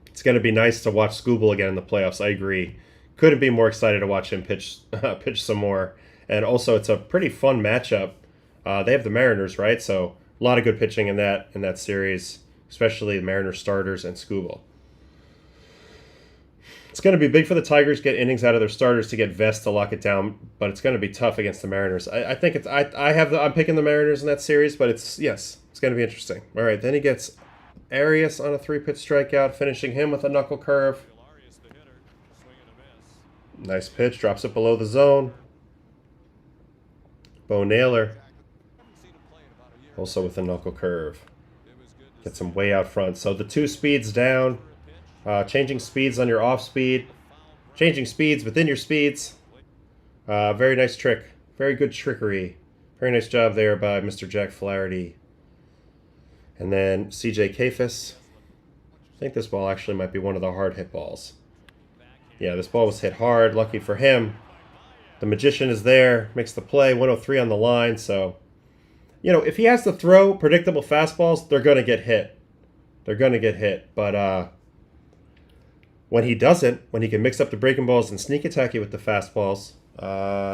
It's going to be nice to watch Skubal again in the playoffs. I agree. Couldn't be more excited to watch him pitch some more. And also, it's a pretty fun matchup. They have the Mariners, right? So a lot of good pitching in that series, especially the Mariners starters and Skubal. It's going to be big for the Tigers, get innings out of their starters to get Vest to lock it down, but it's going to be tough against the Mariners. I think it's I'm picking the Mariners in that series, but it's going to be interesting. All right, then he gets Arias on a 3-pitch strikeout, finishing him with a knuckle curve. Nice pitch, drops it below the zone. Bo Naylor, also with a knuckle curve. Gets him way out front. So the 2 speeds down. Changing speeds on your off speed. Changing speeds within your speeds. Very nice trick. Very good trickery. Very nice job there by Mr. Jack Flaherty. And then C.J. Kayfus. I think this ball actually might be one of the hard hit balls. Yeah, this ball was hit hard. Lucky for him. The magician is there. Makes the play. 103 on the line. So, you know, if he has to throw predictable fastballs, they're going to get hit. They're going to get hit. But when he doesn't, when he can mix up the breaking balls and sneak attack you with the fastballs,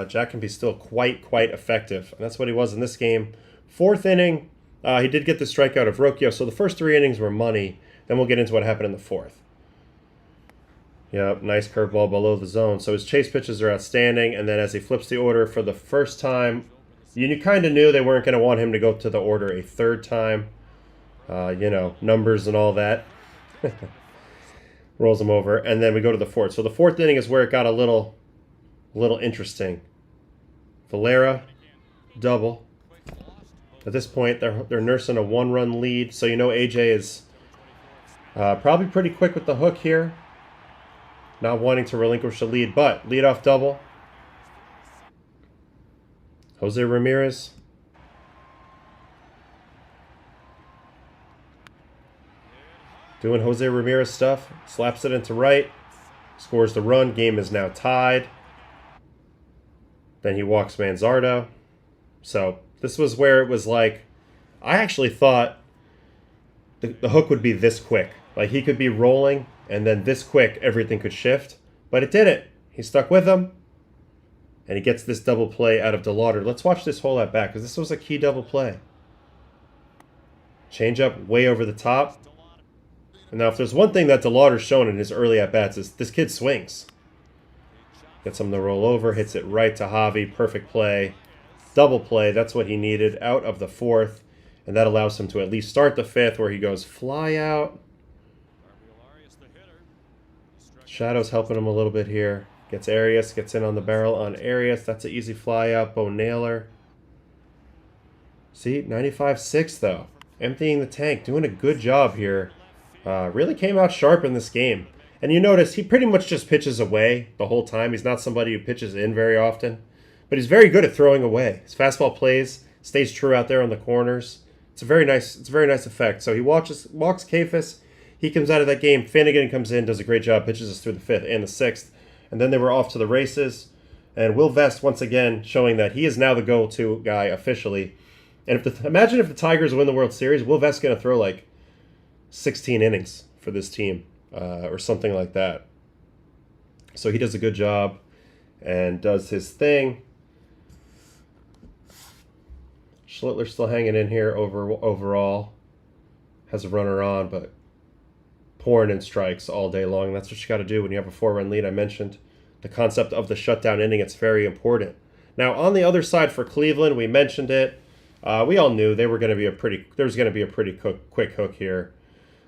Jack can be still quite effective. And that's what he was in this game. Fourth inning, he did get the strikeout of Rocchio. So the first 3 innings were money. Then we'll get into what happened in the fourth. Yep, nice curveball below the zone. So his chase pitches are outstanding. And then as he flips the order for the first time, you kind of knew they weren't going to want him to go to the order a third time. You know, numbers and all that. Rolls him over. And then we go to the fourth. So the fourth inning is where it got a little interesting. Valera, double. At this point, they're nursing a 1-run lead. So you know AJ is probably pretty quick with the hook here. Not wanting to relinquish the lead, but leadoff double. Jose Ramirez. Doing Jose Ramirez stuff. Slaps it into right. Scores the run. Game is now tied. Then he walks Manzardo. So this was where it was like, I actually thought the hook would be this quick. Like he could be rolling, and then this quick, everything could shift. But it didn't. He stuck with him, and he gets this double play out of DeLauder. Let's watch this whole at bat, because this was a key double play. Change up way over the top. And now if there's one thing that DeLauder's shown in his early at-bats is this kid swings. Gets him to roll over, hits it right to Javi. Perfect play. Double play, that's what he needed out of the fourth. And that allows him to at least start the fifth, where he goes fly out. Shadow's helping him a little bit here. Gets Arias, gets in on the barrel on Arias. That's an easy fly out. Bo Naylor. See, 95-6 though. Emptying the tank, doing a good job here. Really came out sharp in this game. And you notice he pretty much just pitches away the whole time. He's not somebody who pitches in very often. But he's very good at throwing away. His fastball plays, stays true out there on the corners. It's a very nice effect. So he walks Kafis. He comes out of that game. Finnegan comes in, does a great job, pitches us through the fifth and the sixth. And then they were off to the races. And Will Vest, once again, showing that he is now the go-to guy officially. And imagine if the Tigers win the World Series, Will Vest's going to throw like 16 innings for this team or something like that. So he does a good job and does his thing. Schlittler still hanging in here overall. Has a runner on, but pouring in strikes all day long. That's what you got to do when you have a 4-run lead. I mentioned the concept of the shutdown inning. It's very important. Now, on the other side for Cleveland, we mentioned it. We all knew there was going to be a pretty quick hook here.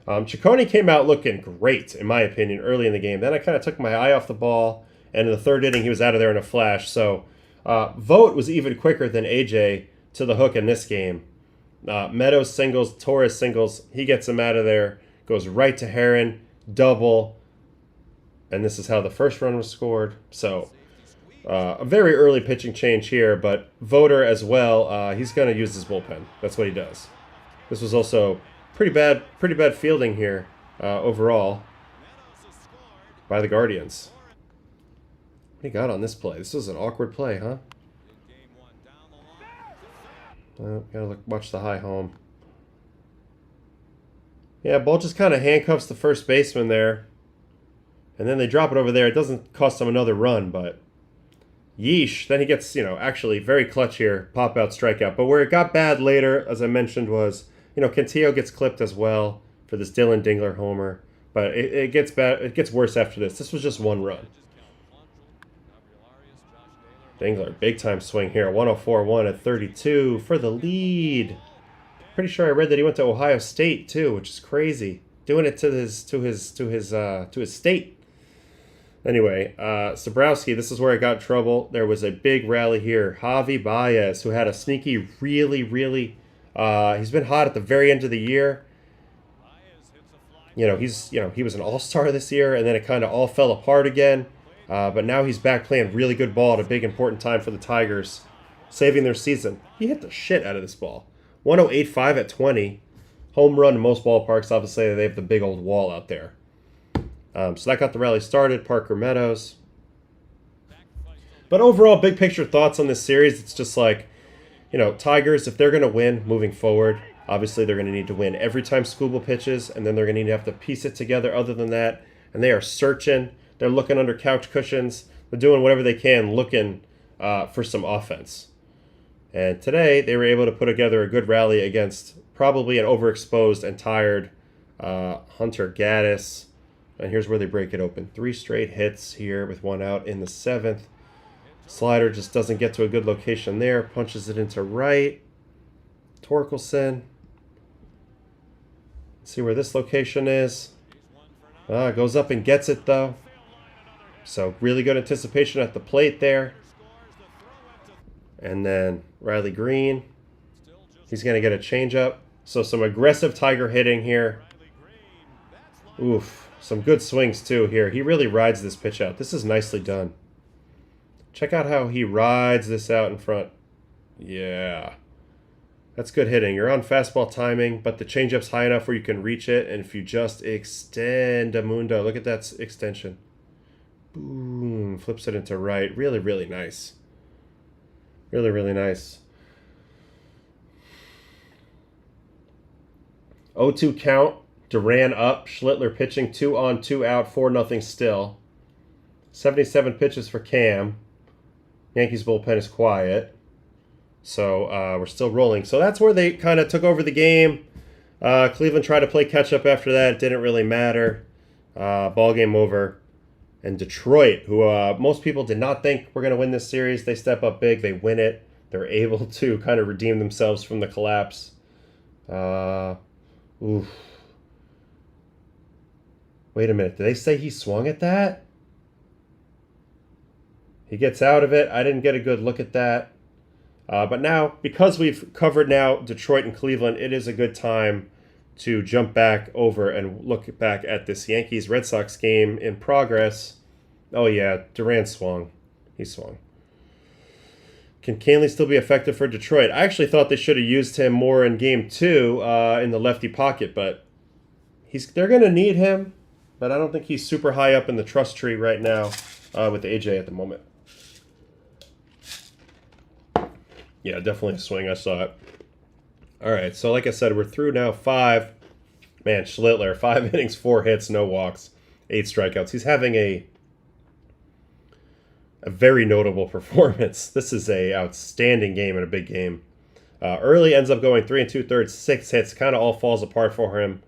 Ciccone came out looking great, in my opinion, early in the game. Then I kind of took my eye off the ball, and in the third inning, he was out of there in a flash. So Vogt was even quicker than AJ to the hook in this game. Meadows singles, Torres singles. He gets him out of there. Goes right to Heron, double, and this is how the first run was scored. So a very early pitching change here, but Voter as well, he's going to use his bullpen. That's what he does. This was also pretty bad fielding here overall by the Guardians. What do you got on this play? This was an awkward play, huh? Gotta watch the high home. Yeah, ball just kind of handcuffs the first baseman there. And then they drop it over there. It doesn't cost them another run, but yeesh. Then he gets, actually very clutch here. Pop out, strikeout. But where it got bad later, as I mentioned, was, Cantillo gets clipped as well for this Dylan Dingler homer. But it gets bad. It gets worse after this. This was just one run. Dingler, big time swing here. 104-1 at 32 for the lead. Pretty sure I read that he went to Ohio State too, which is crazy. Doing it to his state. Anyway, Sabrowski, this is where I got in trouble. There was a big rally here. Javi Baez, who had a sneaky, really, he's been hot at the very end of the year. He was an all-star this year, and then it kind of all fell apart again. But now he's back playing really good ball at a big, important time for the Tigers, saving their season. He hit the shit out of this ball. 108.5 at 20. home run in most ballparks. Obviously, they have the big old wall out there. So that got the rally started. Parker Meadows. But overall, big picture thoughts on this series. It's just like, you know, Tigers, if they're going to win moving forward, obviously they're going to need to win every time Skubal pitches, and then they're going to need to have to piece it together other than that. And they are searching. They're looking under couch cushions. They're doing whatever they can, looking for some offense. And today, they were able to put together a good rally against probably an overexposed and tired Hunter Gaddis. And here's where they break it open. 3 straight hits here with 1 out in the 7th. Slider just doesn't get to a good location there. Punches it into right. Torkelson. See where this location is. Goes up and gets it, though. So really good anticipation at the plate there. And then Riley Green. He's going to get a changeup. So some aggressive Tiger hitting here. Oof. Some good swings, too, here. He really rides this pitch out. This is nicely done. Check out how he rides this out in front. Yeah. That's good hitting. You're on fastball timing, but the changeup's high enough where you can reach it. And if you just extend a mundo, look at that extension. Boom. Flips it into right. Really, really nice. Really, really nice. 0-2 count. Duran up. Schlittler pitching 2 on, 2 out, 4-0 still. 77 pitches for Cam. Yankees bullpen is quiet. So we're still rolling. So that's where they kind of took over the game. Cleveland tried to play catch up after that. It didn't really matter. Ball game over. And Detroit, who most people did not think were going to win this series, they step up big. They win it. They're able to kind of redeem themselves from the collapse. Oof. Wait a minute. Did they say he swung at that? He gets out of it. I didn't get a good look at that. But now, because we've covered now Detroit and Cleveland, it is a good time to jump back over and look back at this Yankees-Red Sox game in progress. Oh, yeah, Duran swung. He swung. Can Canley still be effective for Detroit? I actually thought they should have used him more in Game 2 in the lefty pocket, but they're going to need him. But I don't think he's super high up in the trust tree right now with AJ at the moment. Yeah, definitely a swing. I saw it. All right, so like I said, we're through now 5. Man, Schlittler, 5 innings, 4 hits, no walks, 8 strikeouts. He's having a very notable performance. This is a outstanding game and a big game. Early ends up going 3 2/3, 6 hits. Kind of all falls apart for him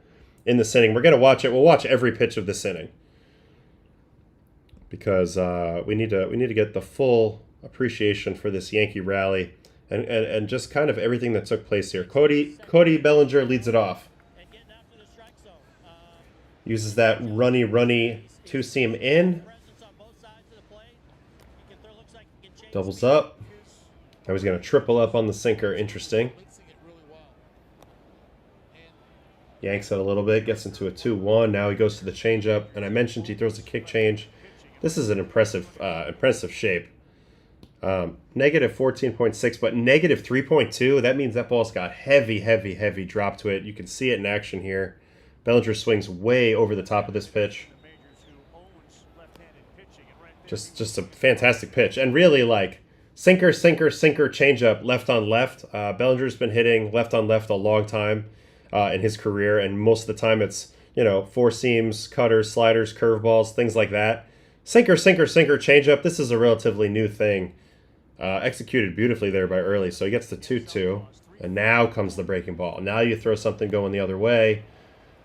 in this inning. We're going to watch it. We'll watch every pitch of this inning because we need to get the full appreciation for this Yankee rally. And just kind of everything that took place here. Cody Bellinger leads it off. Uses that runny two-seam in. Doubles up. Now he's going to triple up on the sinker. Interesting. Yanks it a little bit. Gets into a 2-1. Now he goes to the changeup. And I mentioned he throws a kick change. This is an impressive shape. Negative 14.6, but negative 3.2. That means that ball's got heavy drop to it. You can see it in action here. Bellinger swings way over the top of this pitch. Just a fantastic pitch. And really, like, sinker, changeup, left on left. Bellinger's been hitting left on left a long time in his career, and most of the time it's, four seams, cutters, sliders, curveballs, things like that. Sinker, changeup. This is a relatively new thing. Executed beautifully there by Early. So he gets the 2-2. And now comes the breaking ball. Now you throw something going the other way.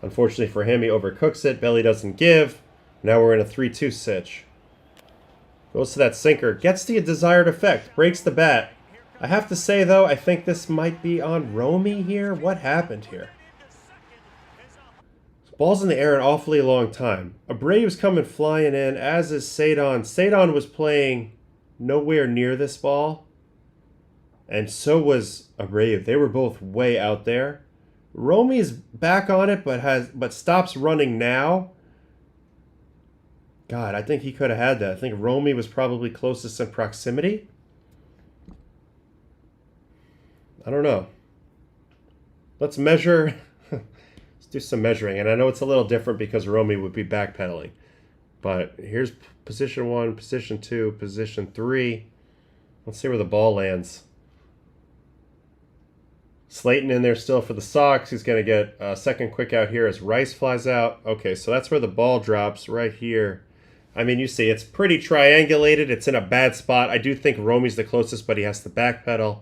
Unfortunately for him, he overcooks it. Belly doesn't give. Now we're in a 3-2 sitch. Goes to that sinker. Gets the desired effect. Breaks the bat. I have to say, though, I think this might be on Romy here. What happened here? Ball's in the air an awfully long time. Abreu's coming flying in, as is Cedon. Cedon was playing nowhere near this ball. And so was Abreu. They were both way out there. Romy's back on it, but stops running now. God, I think he could have had that. I think Romy was probably closest in proximity. I don't know. Let's measure do some measuring. And I know it's a little different because Romy would be backpedaling. But here's position 1, position 2, position 3. Let's see where the ball lands. Slayton in there still for the Sox. He's going to get a second quick out here as Rice flies out. Okay, so that's where the ball drops right here. I mean, you see, it's pretty triangulated. It's in a bad spot. I do think Romy's the closest, but he has to backpedal.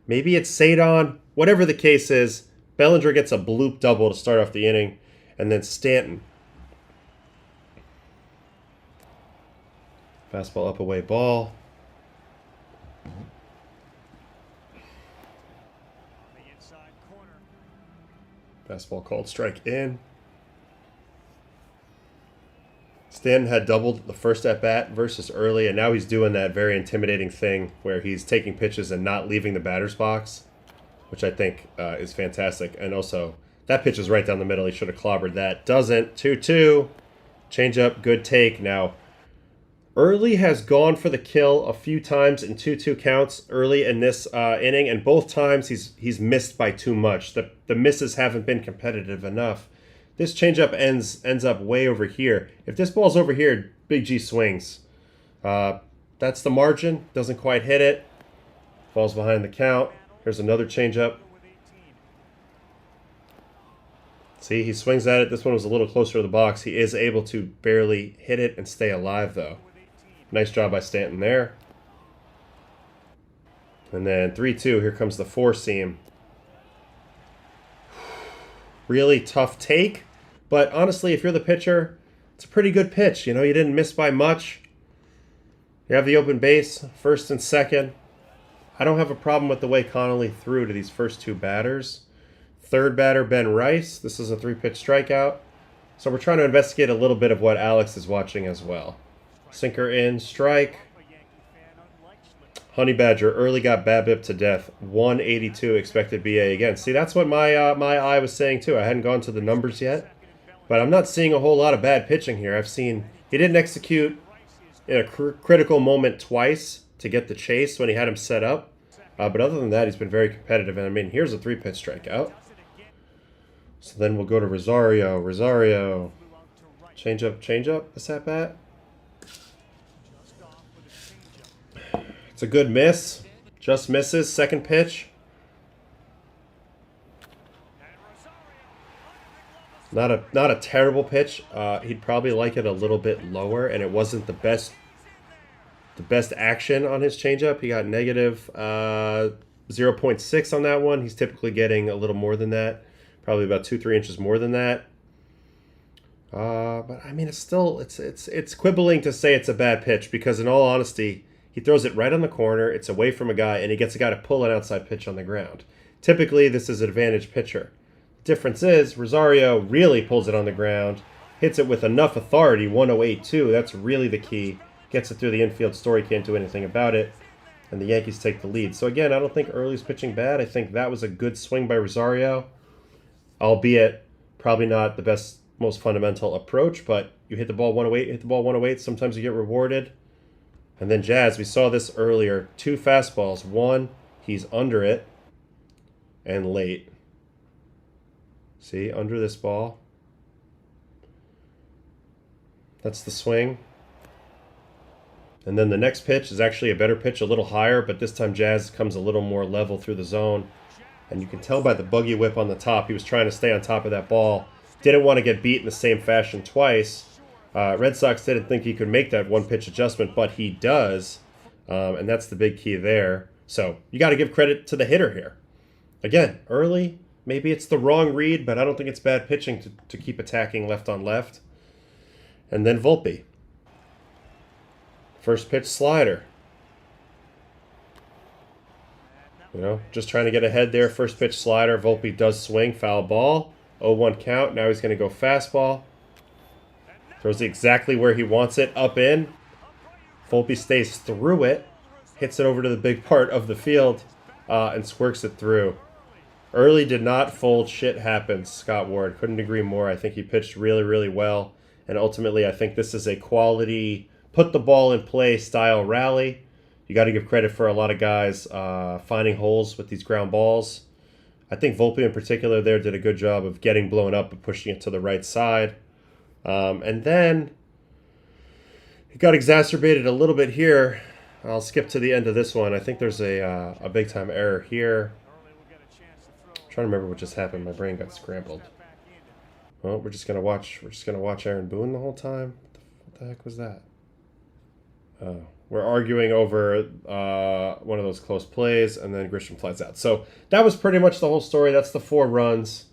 Maybe it's Sadon. Whatever the case is, Bellinger gets a bloop double to start off the inning. And then Stanton. Fastball up away ball. Fastball called strike in. Stanton had doubled the first at-bat versus early, and now he's doing that very intimidating thing where he's taking pitches and not leaving the batter's box, which I think is fantastic. And also, that pitch is right down the middle. He should have clobbered that. Doesn't. 2-2. Change up. Good take. Now, Early has gone for the kill a few times in 2-2 counts early in this inning, and both times he's missed by too much. The misses haven't been competitive enough. This changeup ends up way over here. If this ball's over here, Big G swings. That's the margin. Doesn't quite hit it. Falls behind the count. Here's another changeup. See, he swings at it. This one was a little closer to the box. He is able to barely hit it and stay alive, though. Nice job by Stanton there. And then 3-2. Here comes the four-seam. Really tough take. But honestly, if you're the pitcher, it's a pretty good pitch. You know, you didn't miss by much. You have the open base, first and second. I don't have a problem with the way Connolly threw to these first two batters. Third batter, Ben Rice. This is a 3-pitch strikeout. So we're trying to investigate a little bit of what Alex is watching as well. Sinker in, strike. Honey Badger early got BABIP to death. 182 expected BA again. See, that's what my eye was saying too. I hadn't gone to the numbers yet. But I'm not seeing a whole lot of bad pitching here. I've seen he didn't execute in a critical moment twice to get the chase when he had him set up. But other than that, he's been very competitive. And I mean, here's a 3-pitch strikeout. So then we'll go to Rosario. Rosario. Change up this at bat. It's a good miss. Just misses. Second pitch. Not a terrible pitch. He'd probably like it a little bit lower, and it wasn't the best action on his changeup. He got negative 0.6 on that one. He's typically getting a little more than that. Probably about 2-3 inches more than that. But I mean, it's still it's quibbling to say it's a bad pitch because, in all honesty, he throws it right on the corner. It's away from a guy, and he gets a guy to pull an outside pitch on the ground. Typically, this is an advantage pitcher. Difference is Rosario really pulls it on the ground, hits it with enough authority. 108.2. That's really the key. Gets it through the infield. Story can't do anything about it, and the Yankees take the lead. So again, I don't think Early's pitching bad. I think that was a good swing by Rosario, albeit probably not the best, most fundamental approach. But you hit the ball 108, hit the ball 108. Sometimes you get rewarded. And then Jazz, we saw this earlier. 2 fastballs. One, he's under it and late. See, under this ball. That's the swing. And then the next pitch is actually a better pitch, a little higher, but this time Jazz comes a little more level through the zone. And you can tell by the buggy whip on the top, he was trying to stay on top of that ball. Didn't want to get beat in the same fashion twice. Red Sox didn't think he could make that one-pitch adjustment, but he does. And that's the big key there. So you got to give credit to the hitter here. Again, early, maybe it's the wrong read, but I don't think it's bad pitching to keep attacking left on left. And then Volpe. First pitch slider. You know, just trying to get ahead there. First pitch slider. Volpe does swing. Foul ball. 0-1 count. Now he's going to go fastball. Throws it exactly where he wants it. Up in. Volpe stays through it. Hits it over to the big part of the field. And squirks it through. Early did not fold. Shit happens. Scott Ward. Couldn't agree more. I think he pitched really, really well. And ultimately, I think this is a quality put the ball in play style rally. You got to give credit for a lot of guys finding holes with these ground balls. I think Volpe in particular there did a good job of getting blown up and pushing it to the right side. And then it got exacerbated a little bit here. I'll skip to the end of this one. I think there's a big time error here. I'm trying to remember what just happened. My brain got scrambled. Well, we're just gonna watch Aaron Boone the whole time. What the heck was that? Oh, we're arguing over one of those close plays, and then Grisham flies out. So that was pretty much the whole story. That's the 4 runs.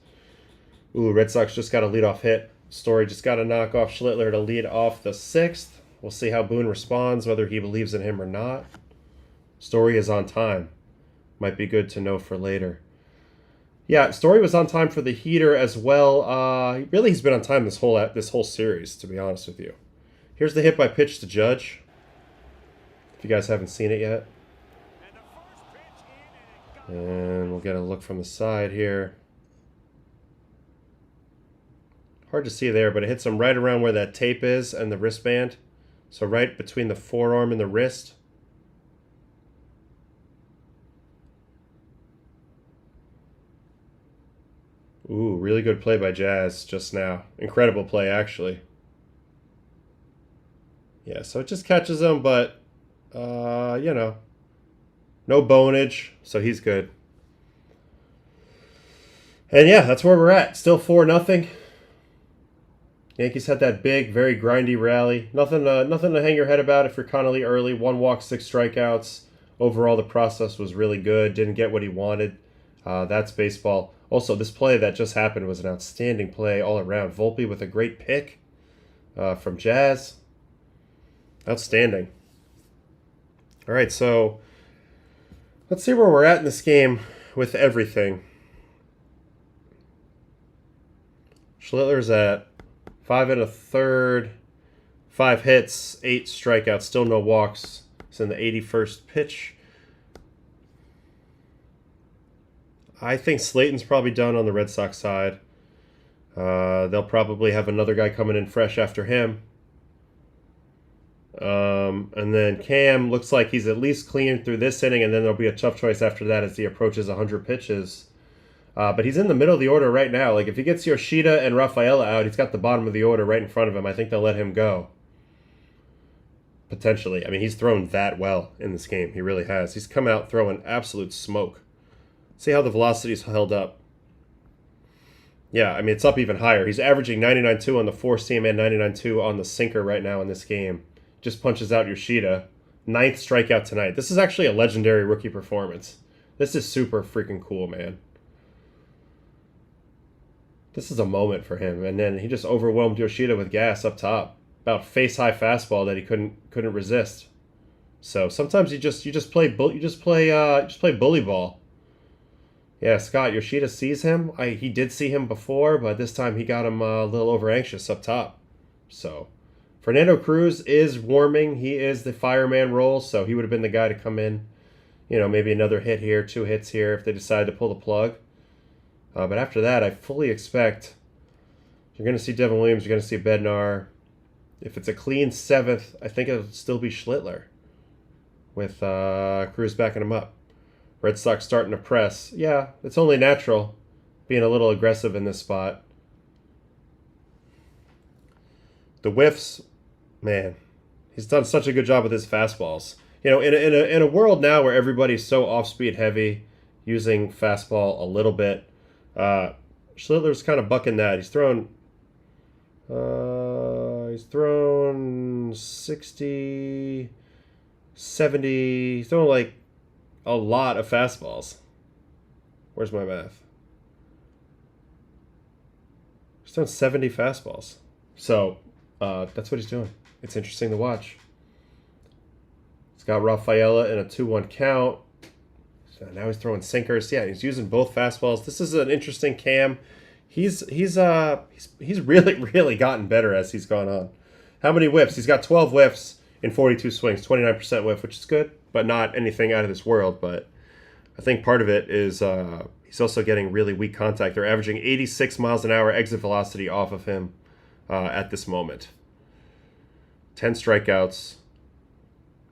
Ooh, Red Sox just got a leadoff hit. Story just got to knock off Schlittler to lead off the 6th. We'll see how Boone responds, whether he believes in him or not. Story is on time. Might be good to know for later. Yeah, Story was on time for the heater as well. Really, he's been on time this whole series, to be honest with you. Here's the hit by pitch to Judge. If you guys haven't seen it yet. And we'll get a look from the side here. Hard to see there, but it hits him right around where that tape is and the wristband. So right between the forearm and the wrist. Ooh, really good play by Jazz just now. Incredible play, actually. Yeah, so it just catches him, but, you know, no bonage, so he's good. And yeah, that's where we're at. Still 4-0. Yankees had that big, very grindy rally. Nothing to hang your head about if you're Connolly early. 1 walk, 6 strikeouts. Overall, the process was really good. Didn't get what he wanted. That's baseball. Also, this play that just happened was an outstanding play all around. Volpe with a great pick from Jazz. Outstanding. All right, so let's see where we're at in this game with everything. Schlittler's at 5 1/3, 5 hits, 8 strikeouts, still no walks. It's in the 81st pitch. I think Slayton's probably done on the Red Sox side. They'll probably have another guy coming in fresh after him. And then Cam looks like he's at least clean through this inning, and then there'll be a tough choice after that as he approaches 100 pitches. But he's in the middle of the order right now. Like, if he gets Yoshida and Rafaela out, he's got the bottom of the order right in front of him. I think they'll let him go. Potentially. I mean, he's thrown that well in this game. He really has. He's come out throwing absolute smoke. See how the velocity's held up. Yeah, I mean, it's up even higher. He's averaging 99.2 on the 4-seam and 99.2 on the sinker right now in this game. Just punches out Yoshida. 9th strikeout tonight. This is actually a legendary rookie performance. This is super freaking cool, man. This is a moment for him. And then he just overwhelmed Yoshida with gas up top. About face-high fastball that he couldn't resist. So sometimes you just play bully ball. Yeah, Scott, Yoshida sees him. He did see him before, but this time he got him a little over anxious up top. So Fernando Cruz is warming. He is the fireman role, so he would have been the guy to come in. You know, maybe another hit here, 2 hits here if they decide to pull the plug. But after that, I fully expect you're going to see Devin Williams, you're going to see Bednar. If it's a clean 7th, I think it'll still be Schlittler with Cruz backing him up. Red Sox starting to press. Yeah, it's only natural being a little aggressive in this spot. The whiffs, man, he's done such a good job with his fastballs. You know, in a world now where everybody's so off-speed heavy, using fastball a little bit, Schlittler's kind of bucking that. He's thrown 60, 70, he's thrown like a lot of fastballs. Where's my math? He's thrown 70 fastballs. So, that's what he's doing. It's interesting to watch. He's got Rafaela in a 2-1 count. So now he's throwing sinkers. Yeah, he's using both fastballs. This is an interesting Cam. He's really, really gotten better as he's gone on. How many whiffs? He's got 12 whiffs in 42 swings, 29% whiff, which is good, but not anything out of this world. But I think part of it is he's also getting really weak contact. They're averaging 86 miles an hour exit velocity off of him at this moment. 10 strikeouts.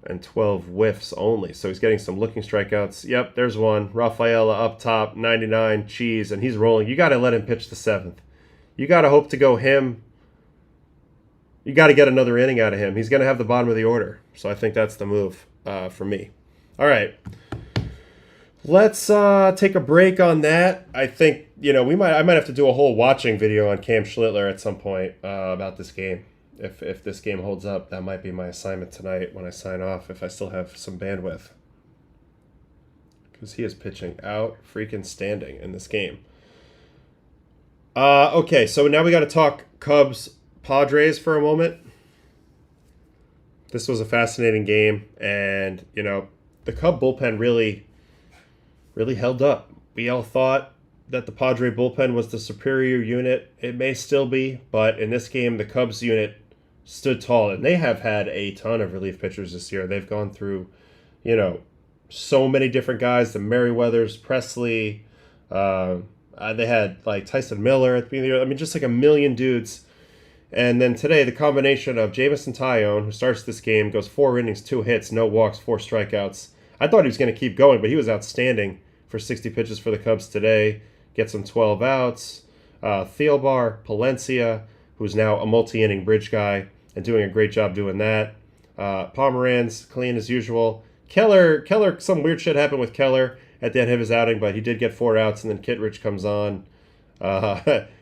and 12 whiffs only. So he's getting some looking strikeouts. Yep, there's one. Rafaela up top, 99, Cheese, and he's rolling. You got to let him pitch the 7th. You got to hope to go him. You got to get another inning out of him. He's going to have the bottom of the order. So I think that's the move for me. All right. Let's take a break on that. I think, I might have to do a whole watching video on Cam Schlittler at some point about this game. If this game holds up, that might be my assignment tonight when I sign off, if I still have some bandwidth. Because he is pitching out freaking standing in this game. Okay, so now we got to talk Cubs-Padres for a moment. This was a fascinating game, and, the Cub bullpen really held up. We all thought that the Padre bullpen was the superior unit. It may still be, but in this game, the Cubs unit stood tall, and they have had a ton of relief pitchers this year. They've gone through, so many different guys, the Merriweathers, Presley, they had like Tyson Miller at the beginning of the year. I mean, just like a million dudes. And then today, the combination of Jameson Tyion, who starts this game, goes 4 innings, 2 hits, no walks, 4 strikeouts. I thought he was going to keep going, but he was outstanding for 60 pitches for the Cubs today. Gets some 12 outs. Thielbar, Palencia, who's now a multi-inning bridge guy and doing a great job doing that. Pomeranz, clean as usual. Keller, some weird shit happened with Keller at the end of his outing, but he did get 4 outs, and then Kittredge comes on.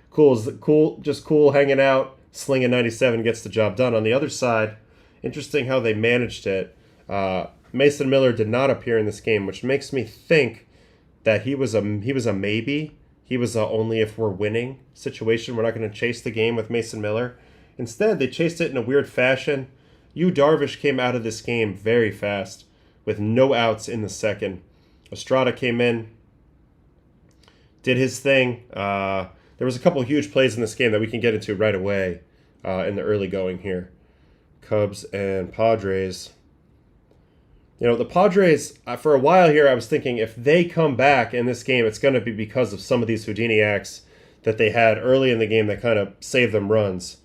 Cool, hanging out. Slinging 97 gets the job done. On the other side, interesting how they managed it. Mason Miller did not appear in this game, which makes me think that he was a maybe. He was a only if we're winning situation. We're not going to chase the game with Mason Miller. Instead, they chased it in a weird fashion. Yu Darvish came out of this game very fast with no outs in the second. Estrada came in, did his thing. There was a couple huge plays in this game that we can get into right away in the early going here. Cubs and Padres. The Padres, for a while here, I was thinking if they come back in this game, it's going to be because of some of these Houdini acts that they had early in the game that kind of saved them runs.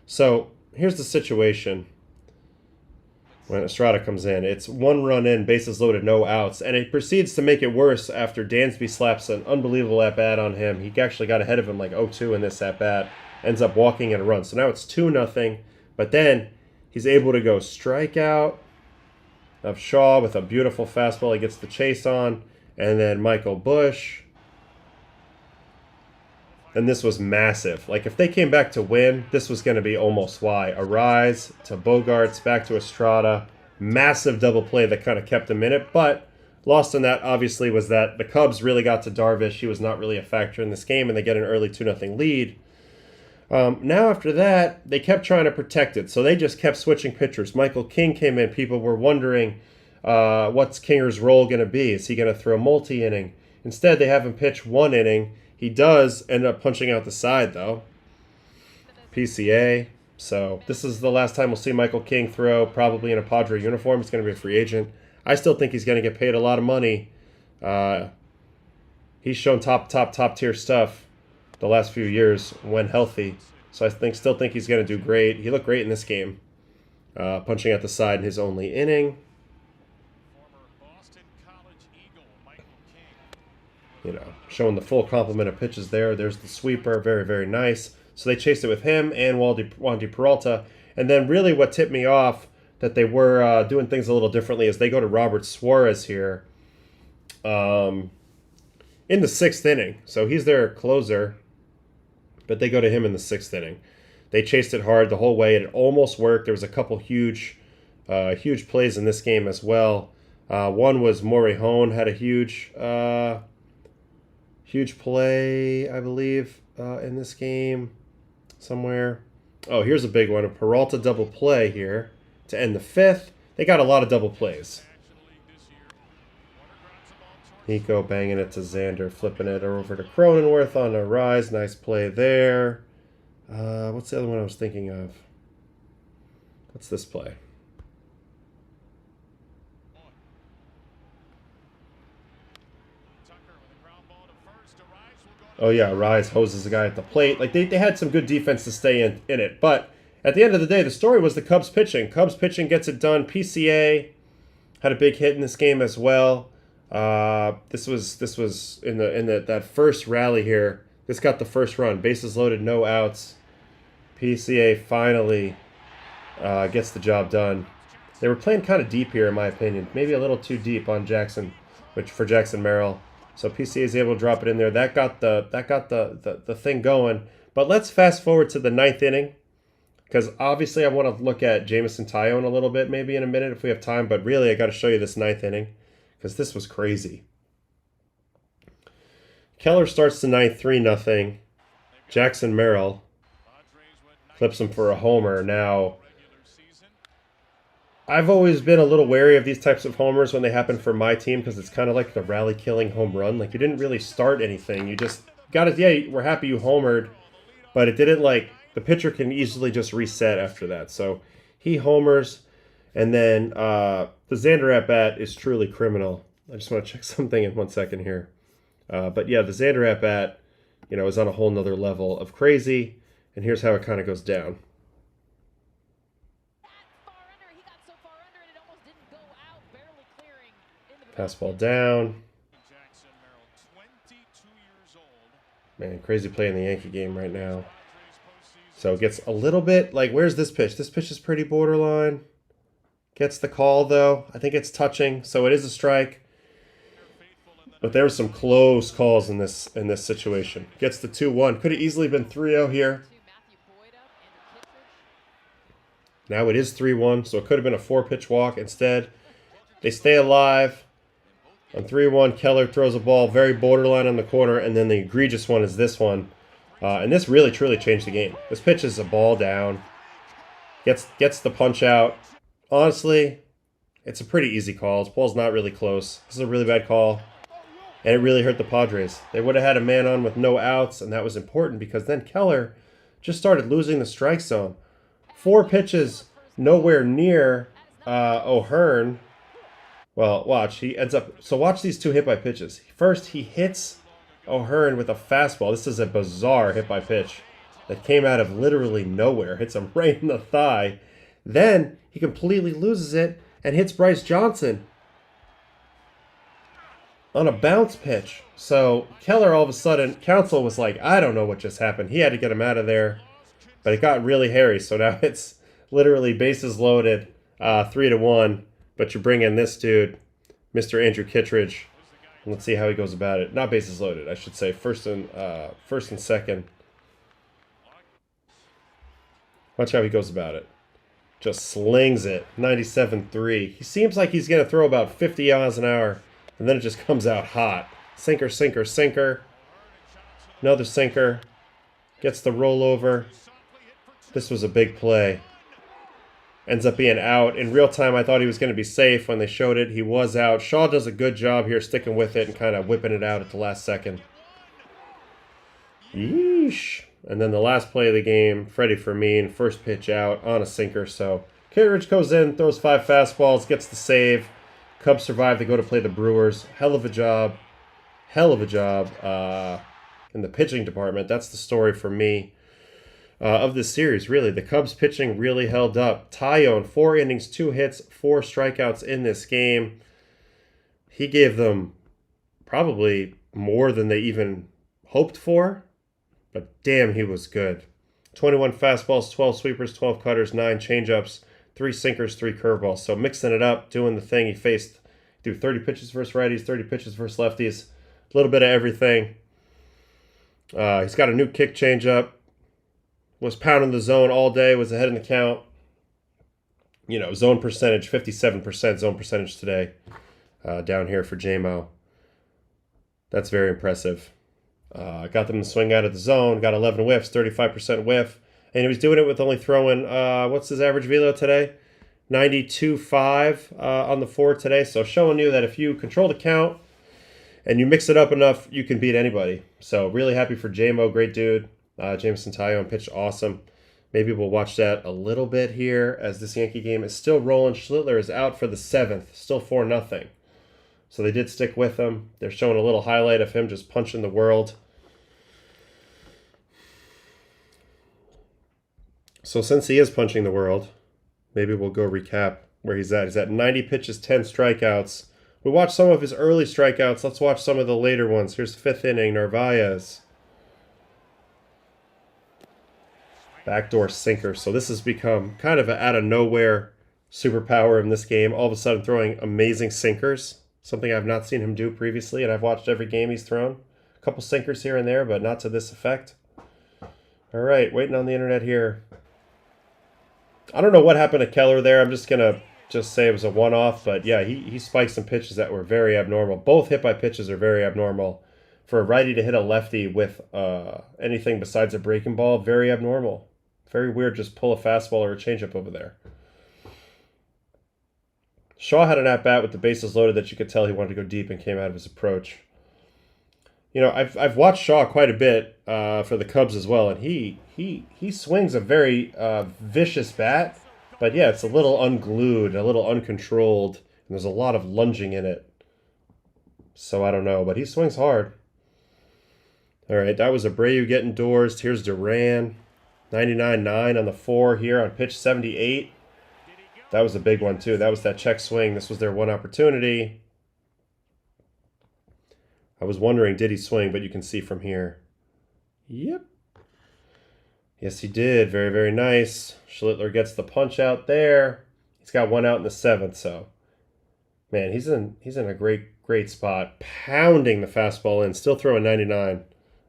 So here's the situation when Estrada comes in. It's 1 run in, bases loaded, no outs, and it proceeds to make it worse after Dansby slaps an unbelievable at-bat on him. He actually got ahead of him like 0-2 in this at-bat, ends up walking in a run. So now it's 2-0, but then he's able to go strikeout of Shaw with a beautiful fastball. He gets the chase on, and then Michael Busch. And this was massive. Like, if they came back to win, this was going to be almost why. A rise to Bogarts, back to Estrada. Massive double play that kind of kept him in it. But lost in that, obviously, was that the Cubs really got to Darvish. He was not really a factor in this game, and they get an early 2-0 lead. Now, after that, they kept trying to protect it. So they just kept switching pitchers. Michael King came in. People were wondering, what's Kinger's role going to be? Is he going to throw multi-inning? Instead, they have him pitch 1 inning. He does end up punching out the side, though. PCA. So this is the last time we'll see Michael King throw, probably in a Padre uniform. He's going to be a free agent. I still think he's going to get paid a lot of money. He's shown top tier stuff the last few years when healthy. So I still think he's going to do great. He looked great in this game. Punching out the side in his only inning. Showing the full complement of pitches there. There's the sweeper. Very, very nice. So they chased it with him and Wandy Peralta. And then really what tipped me off that they were doing things a little differently is they go to Robert Suarez here in the 6th inning. So he's their closer, but they go to him in the 6th inning. They chased it hard the whole way. It almost worked. There was a couple huge plays in this game as well. One was Morihone had a huge play, I believe, in this game somewhere. Oh, here's a big one. A Peralta double play here to end the 5th. They got a lot of double plays. Nico banging it to Xander, flipping it over to Cronenworth on a rise. Nice play there. What's the other one I was thinking of? What's this play? Oh, yeah, Rise hoses the guy at the plate. Like, they had some good defense to stay in it. But at the end of the day, the story was the Cubs pitching. Cubs pitching gets it done. PCA, had a big hit in this game as well. This was in that first rally here. This got the first run. Bases loaded, no outs. PCA finally gets the job done. They were playing kind of deep here, in my opinion. Maybe a little too deep on Jackson, for Jackson Merrill. So PCA is able to drop it in there. That got the thing going. But let's fast forward to the 9th inning, because obviously I want to look at Jameson Tyion a little bit, maybe in a minute if we have time. But really, I got to show you this 9th inning, because this was crazy. Keller starts the 9th 3-0. Jackson Merrill clips him for a homer. Now, I've always been a little wary of these types of homers when they happen for my team, because it's kind of like the rally-killing home run. Like, you didn't really start anything. You just got it. Yeah, we're happy you homered, but it didn't, like, the pitcher can easily just reset after that. So he homers, and then the Xander at-bat is truly criminal. I just want to check something in 1 second here. But yeah, the Xander at-bat, is on a whole nother level of crazy, and here's how it kind of goes down. Fastball down. Man, crazy play in the Yankee game right now. So it gets a little bit, like, where's this pitch? This pitch is pretty borderline. Gets the call, though. I think it's touching, so it is a strike. But there were some close calls in this situation. Gets the 2-1. Could have easily been 3-0 here. Now it is 3-1, so it could have been a 4-pitch walk. Instead, they stay alive. On 3-1, Keller throws a ball very borderline on the corner, and then the egregious one is this one. And this really, truly changed the game. This pitch is a ball down. Gets the punch out. Honestly, it's a pretty easy call. This ball's not really close. This is a really bad call. And it really hurt the Padres. They would have had a man on with no outs, and that was important because then Keller just started losing the strike zone. 4 pitches, nowhere near O'Hearn. Well, watch. He ends up... So watch these 2 hit-by pitches. First, he hits O'Hearn with a fastball. This is a bizarre hit-by pitch that came out of literally nowhere. Hits him right in the thigh. Then, he completely loses it and hits Bryce Johnson on a bounce pitch. So, Keller, all of a sudden, Counsell was like, I don't know what just happened. He had to get him out of there. But it got really hairy. So now it's literally bases loaded, 3-1. But you bring in this dude, Mr. Andrew Kittredge. And let's see how he goes about it. Not bases loaded, I should say. First and second. Watch how he goes about it. Just slings it. 97-3. He seems like he's going to throw about 50 miles an hour. And then it just comes out hot. Sinker, sinker, sinker. Another sinker. Gets the rollover. This was a big play. Ends up being out. In real time, I thought he was going to be safe. When they showed it, he was out. Shaw does a good job here sticking with it and kind of whipping it out at the last second. Yeesh. And then the last play of the game, Freddie Fermin, first pitch out on a sinker. So Kittredge goes in, throws 5 fastballs, gets the save. Cubs survive. They go to play the Brewers. Hell of a job. Hell of a job in the pitching department. That's the story for me. Of this series, really. The Cubs pitching really held up. Tyion, 4 innings, 2 hits, 4 strikeouts in this game. He gave them probably more than they even hoped for, but damn, he was good. 21 fastballs, 12 sweepers, 12 cutters, 9 changeups, 3 sinkers, 3 curveballs. So mixing it up, doing the thing. He threw 30 pitches versus righties, 30 pitches versus lefties, a little bit of everything. He's got a new kick changeup. Was pounding the zone all day, was ahead in the count. Zone percentage, 57% zone percentage today down here for JMO. That's very impressive. Got them to swing out of the zone, got 11 whiffs, 35% whiff. And he was doing it with only throwing, what's his average velo today? 92.5 on the 4 today. So showing you that if you control the count and you mix it up enough, you can beat anybody. So really happy for JMO, great dude. Jameson Tyion pitched awesome. Maybe we'll watch that a little bit here as this Yankee game is still rolling. Schlittler is out for the 7th, still 4-0. So they did stick with him. They're showing a little highlight of him just punching the world. So since he is punching the world, maybe we'll go recap where he's at. He's at 90 pitches, 10 strikeouts. We watched some of his early strikeouts. Let's watch some of the later ones. Here's fifth inning, Narvaez. Backdoor sinker. So this has become kind of an out-of-nowhere superpower in this game. All of a sudden throwing amazing sinkers. Something I've not seen him do previously, and I've watched every game he's thrown. A couple sinkers here and there, but not to this effect. All right, waiting on the internet here. I don't know what happened to Keller there. I'm just going to say it was a one-off, but yeah, he spiked some pitches that were very abnormal. Both hit-by pitches are very abnormal. For a righty to hit a lefty with anything besides a breaking ball, very abnormal. Very weird, just pull a fastball or a changeup over there. Shaw had an at-bat with the bases loaded that you could tell he wanted to go deep and came out of his approach. You know, I've watched Shaw quite a bit for the Cubs as well, and he swings a very vicious bat, but yeah, it's a little unglued, a little uncontrolled, and there's a lot of lunging in it. So I don't know, but he swings hard. All right, that was Abreu getting doorsed. Here's Duran, 99.9 on the 4 here on pitch 78. That was a big one too. That was that check swing. This was their one opportunity. I was wondering, did he swing? But you can see from here. Yep. Yes, he did. Very, very nice. Schlittler gets the punch out there. He's got one out in the 7th, so man, he's in a great spot. Pounding the fastball in, still throwing 99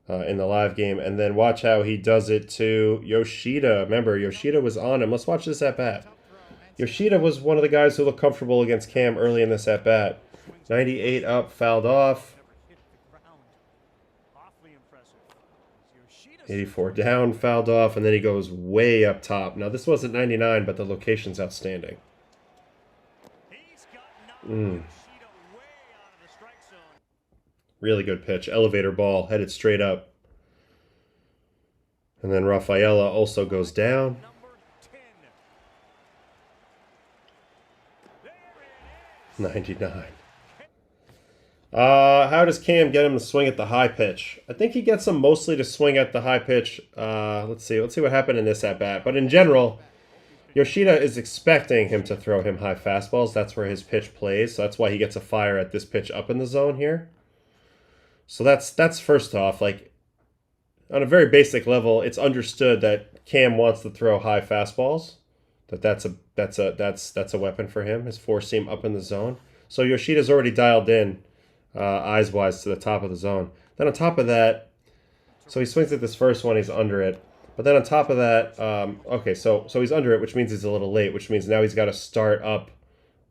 in the live game. And then watch how he does it to Yoshida. Remember, Yoshida was on him. Let's watch this at bat. Yoshida was one of the guys who looked comfortable against Cam early in this at bat. 98 up, fouled off. 84 down, fouled off, and then he goes way up top. Now, this wasn't 99, but the location's outstanding. Really good pitch. Elevator ball, headed straight up. And then Rafaela also goes down. 99. How does Cam get him to swing at the high pitch? I think he gets him mostly to swing at the high pitch. Let's see what happened in this at-bat. But in general, Yoshida is expecting him to throw him high fastballs. That's where his pitch plays. So that's why he gets a fire at this pitch up in the zone here. So that's first off, like on a very basic level, it's understood that Cam wants to throw high fastballs. That's a weapon for him. His four seam up in the zone. So Yoshida's already dialed in eyes wise to the top of the zone. Then on top of that, so he swings at this first one, he's under it. But then on top of that, okay, so he's under it, which means he's a little late, which means now he's got to start up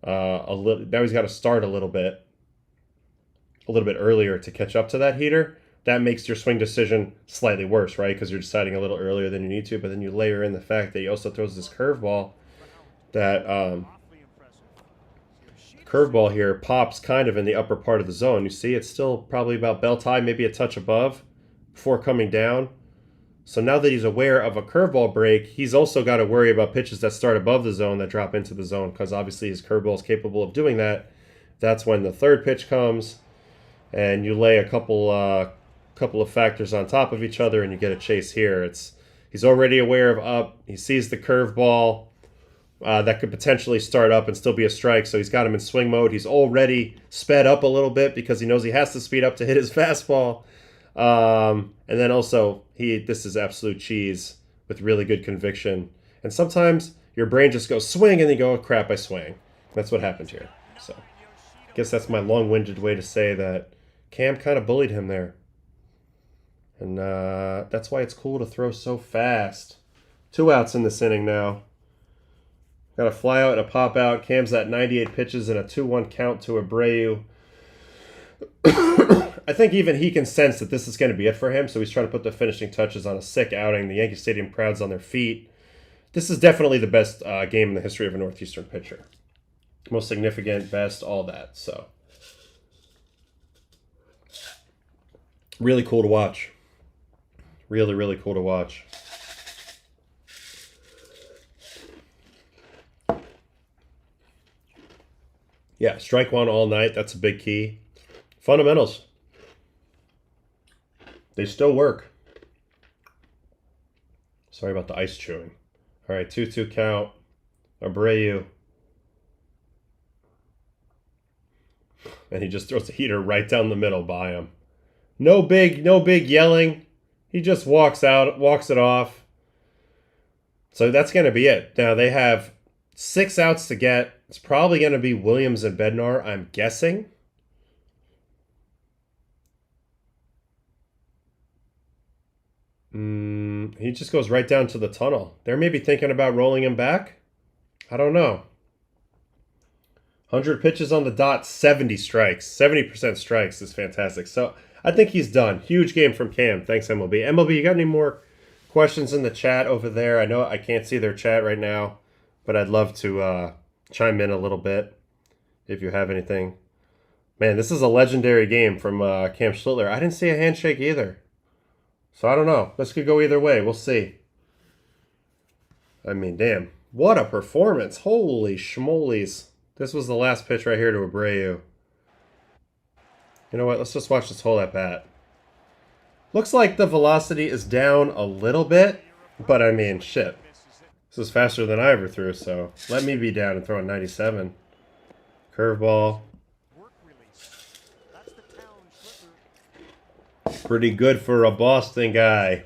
a little. Now he's got to start a little bit earlier to catch up to that heater. That makes your swing decision slightly worse, right? Because you're deciding a little earlier than you need to, but then you layer in the fact that he also throws this curveball. That curveball here pops kind of in the upper part of the zone. You see, it's still probably about belt high, maybe a touch above before coming down. So now that he's aware of a curveball break, he's also got to worry about pitches that start above the zone that drop into the zone, because obviously his curveball is capable of doing that. That's when the third pitch comes, and you lay a couple of factors on top of each other, and you get a chase here. He's already aware of up. He sees the curveball that could potentially start up and still be a strike, so he's got him in swing mode. He's already sped up a little bit because he knows he has to speed up to hit his fastball. And then also, this is absolute cheese with really good conviction. And sometimes your brain just goes swing, and you go, oh, crap, I swang. That's what happened here. So I guess that's my long-winded way to say that Cam kind of bullied him there. And that's why it's cool to throw so fast. 2 outs in this inning now. Got a fly out and a pop out. Cam's at 98 pitches and a 2-1 count to Abreu. I think even he can sense that this is going to be it for him, so he's trying to put the finishing touches on a sick outing. The Yankee Stadium crowd's on their feet. This is definitely the best game in the history of a Northeastern pitcher. Most significant, best, all that. So really cool to watch. Really, really cool to watch. Yeah, strike one all night. That's a big key. Fundamentals. They still work. Sorry about the ice chewing. All right, 2-2 count. Abreu. And he just throws a heater right down the middle by him. No big yelling. He just walks it off. So that's going to be it. Now they have 6 outs to get. It's probably going to be Williams and Bednar, I'm guessing. He just goes right down to the tunnel. They're maybe thinking about rolling him back. I don't know. 100 pitches on the dot, 70 strikes. 70% strikes is fantastic. So I think he's done. Huge game from Cam. Thanks, MLB. MLB, you got any more questions in the chat over there? I know I can't see their chat right now, but I'd love to chime in a little bit if you have anything. Man, this is a legendary game from Cam Schlittler. I didn't see a handshake either. So I don't know. This could go either way. We'll see. I mean, damn. What a performance. Holy schmolies. This was the last pitch right here to Abreu. You know what? Let's just watch this whole at-bat. Looks like the velocity is down a little bit, but I mean, shit. This is faster than I ever threw, so let me be down and throw a 97. Curveball. Pretty good for a Boston guy.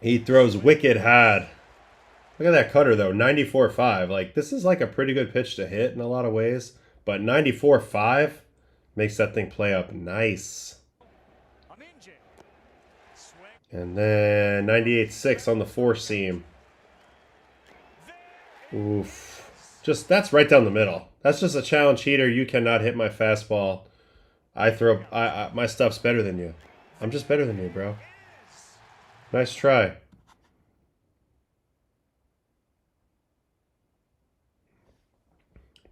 He throws wicked hard. Look at that cutter, though. 94.5. Like, this is like a pretty good pitch to hit in a lot of ways. But 94.5 makes that thing play up nice. And then 98.6 on the 4-seam. Oof. Just, that's right down the middle. That's just a challenge heater. You cannot hit my fastball. My stuff's better than you. I'm just better than you, bro. Nice try.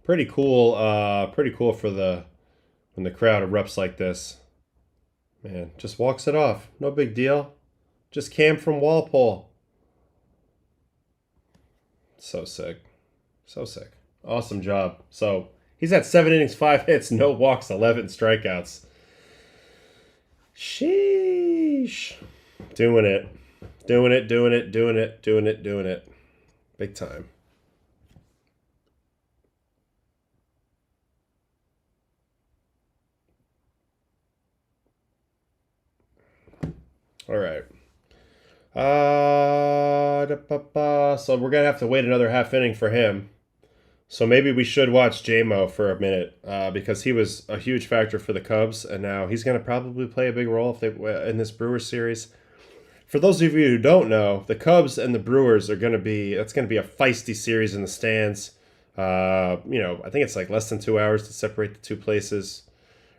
Pretty cool for when the crowd erupts like this. Man, just walks it off. No big deal. Just Cam from Walpole. So sick. So sick. Awesome job. So he's at 7 innings, 5 hits, no walks, 11 strikeouts. Sheesh. Doing it. Doing it. Big time. All right. So we're going to have to wait another half inning for him. So maybe we should watch J-Mo for a minute because he was a huge factor for the Cubs, and now he's going to probably play a big role in this Brewers series. For those of you who don't know, the Cubs and the Brewers that's going to be a feisty series in the stands. I think it's like less than 2 hours to separate the two places.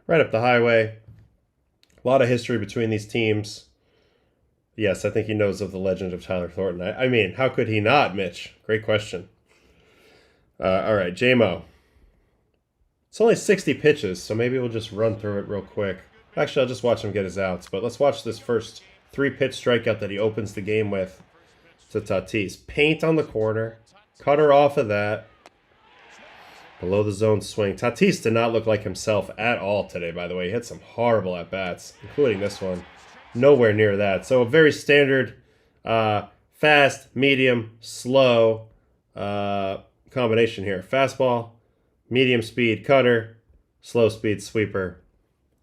Right up the highway. A lot of history between these teams. Yes, I think he knows of the legend of Tyler Thornton. I mean, how could he not, Mitch? Great question. All right, J-Mo. It's only 60 pitches, so maybe we'll just run through it real quick. Actually, I'll just watch him get his outs, but let's watch this first 3-pitch strikeout that he opens the game with to Tatis. Paint on the corner, cutter off of that, below the zone swing. Tatis did not look like himself at all today, by the way. He had some horrible at-bats, including this one. Nowhere near that. So a very standard fast, medium, slow combination here. Fastball, medium speed cutter, slow speed sweeper.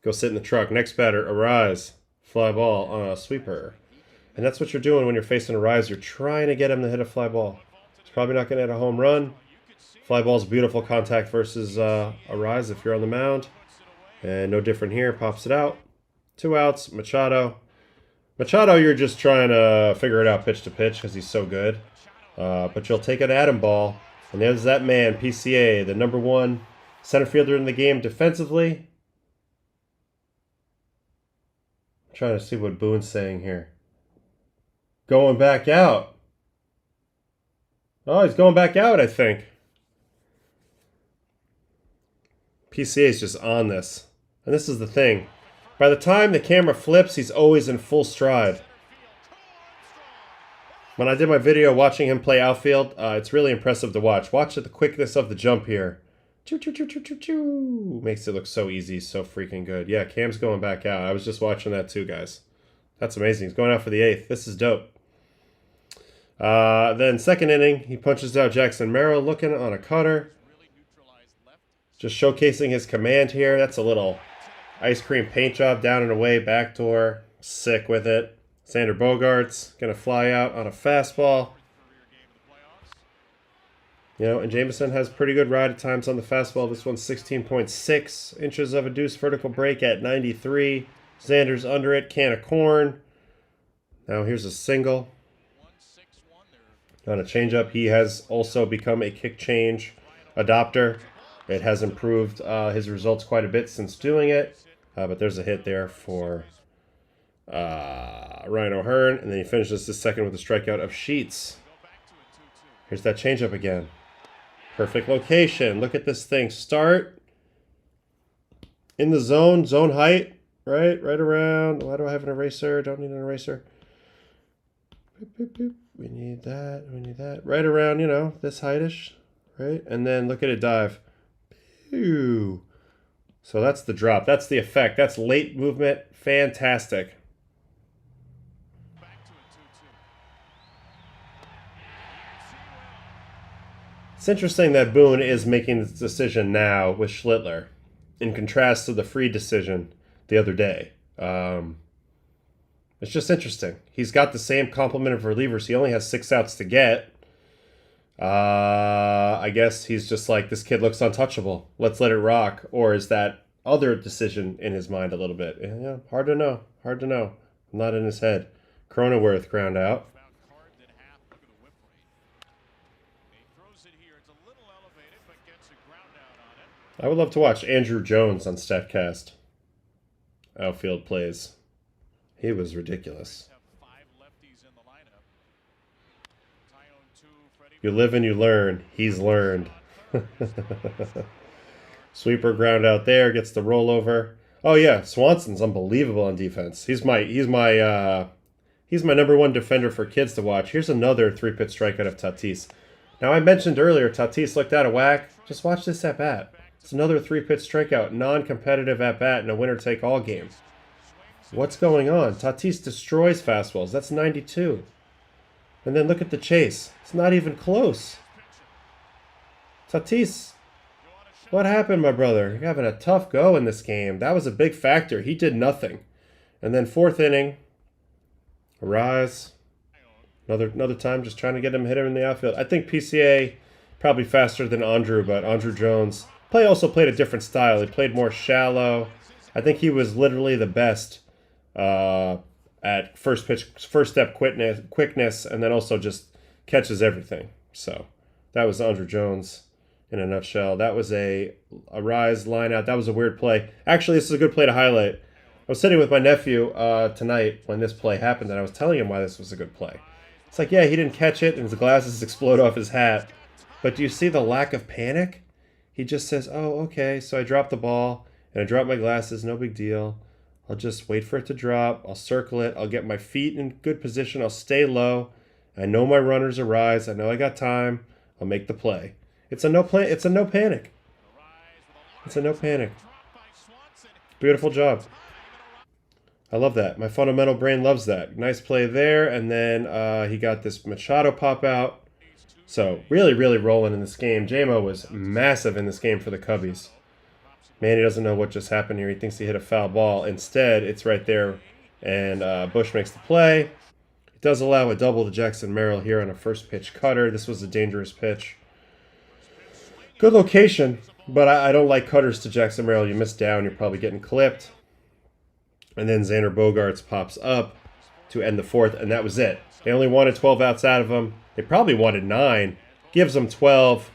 Go sit in the truck. Next batter, Arise. Fly ball on a sweeper. And that's what you're doing when you're facing Arise. You're trying to get him to hit a fly ball. He's probably not going to hit a home run. Fly ball's beautiful contact versus Arise if you're on the mound. And no different here. Pops it out. 2 outs. Machado, you're just trying to figure it out pitch to pitch because he's so good. But you'll take an Adam ball. And there's that man, PCA, the #1 center fielder in the game defensively. I'm trying to see what Boone's saying here. Going back out. Oh, he's going back out, I think. PCA is just on this. And this is the thing. By the time the camera flips, he's always in full stride. When I did my video watching him play outfield, it's really impressive to watch. Watch the quickness of the jump here. Choo, choo, choo, choo, choo, choo. Makes it look so easy, so freaking good. Yeah, Cam's going back out. I was just watching that too, guys. That's amazing. He's going out for the 8th. This is dope. Then second inning, he punches out Jackson Merrill looking on a cutter. Just showcasing his command here. That's a little ice cream paint job down and away, backdoor. Sick with it. Xander Bogaerts going to fly out on a fastball. You know, and Jameson has pretty good ride at times on the fastball. This one's 16.6 inches of a deuce vertical break at 93. Xander's under it, can of corn. Now here's a single. On a changeup, he has also become a kick change adopter. It has improved his results quite a bit since doing it. But there's a hit there for Ryan O'Hearn. And then he finishes the second with a strikeout of Sheets. Here's that changeup again. Perfect location. Look at this thing. Start in the zone height, right around. Why do I have an eraser? Don't need an eraser. Boop, boop, boop. We need that. Right around, you know, this heightish, right? And then look at it dive. Pew. So that's the drop. That's the effect. That's late movement. Fantastic. It's interesting that Boone is making this decision now with Schlittler, in contrast to the Fried decision the other day. It's just interesting. He's got the same complement of relievers. He only has 6 outs to get. I guess he's just like, this kid looks untouchable. Let's let it rock. Or is that other decision in his mind a little bit? Yeah, hard to know. I'm not in his head. Cronenworth ground out. I would love to watch Andrew Jones on StatCast. Outfield plays. He was ridiculous. You live and you learn. He's learned. Sweeper ground out there, gets the rollover. Oh yeah, Swanson's unbelievable on defense. He's my number one defender for kids to watch. Here's another 3-pitch strikeout of Tatis. Now I mentioned earlier Tatis looked out of whack. Just watch this at bat. It's another 3-pitch strikeout, non-competitive at bat in a winner-take-all game. What's going on? Tatis destroys fastballs. That's 92. And then look at the chase. It's not even close. Tatis, what happened, my brother? You're having a tough go in this game. That was a big factor. He did nothing. And then 4th inning, Arise. Another time just trying to get him, hit him in the outfield. I think PCA probably faster than Andrew, but Andrew Jones also played a different style. He played more shallow. I think he was literally the best at first step quickness, and then also just catches everything. So that was Andrew Jones in a nutshell. That was a Rise line out. That was a weird play. Actually, this is a good play to highlight. I was sitting with my nephew tonight when this play happened, and I was telling him why this was a good play. It's like, yeah, he didn't catch it, and his glasses explode off his hat. But do you see the lack of panic? He just says, oh, okay, so I dropped the ball, and I dropped my glasses, no big deal. I'll just wait for it to drop. I'll circle it. I'll get my feet in good position. I'll stay low. I know my runners are Rise. I know I got time. I'll make the play. It's a no panic. It's a no panic. Beautiful job. I love that. My fundamental brain loves that. Nice play there. And then he got this Machado pop out. So really, really rolling in this game. J-Mo was massive in this game for the Cubbies. Man, he doesn't know what just happened here. He thinks he hit a foul ball. Instead, it's right there. And Bush makes the play. It does allow a double to Jackson Merrill here on a first pitch cutter. This was a dangerous pitch. Good location, but I don't like cutters to Jackson Merrill. You miss down, you're probably getting clipped. And then Xander Bogaerts pops up to end the 4th, and that was it. They only wanted 12 outs out of him. They probably wanted 9. Gives them 12.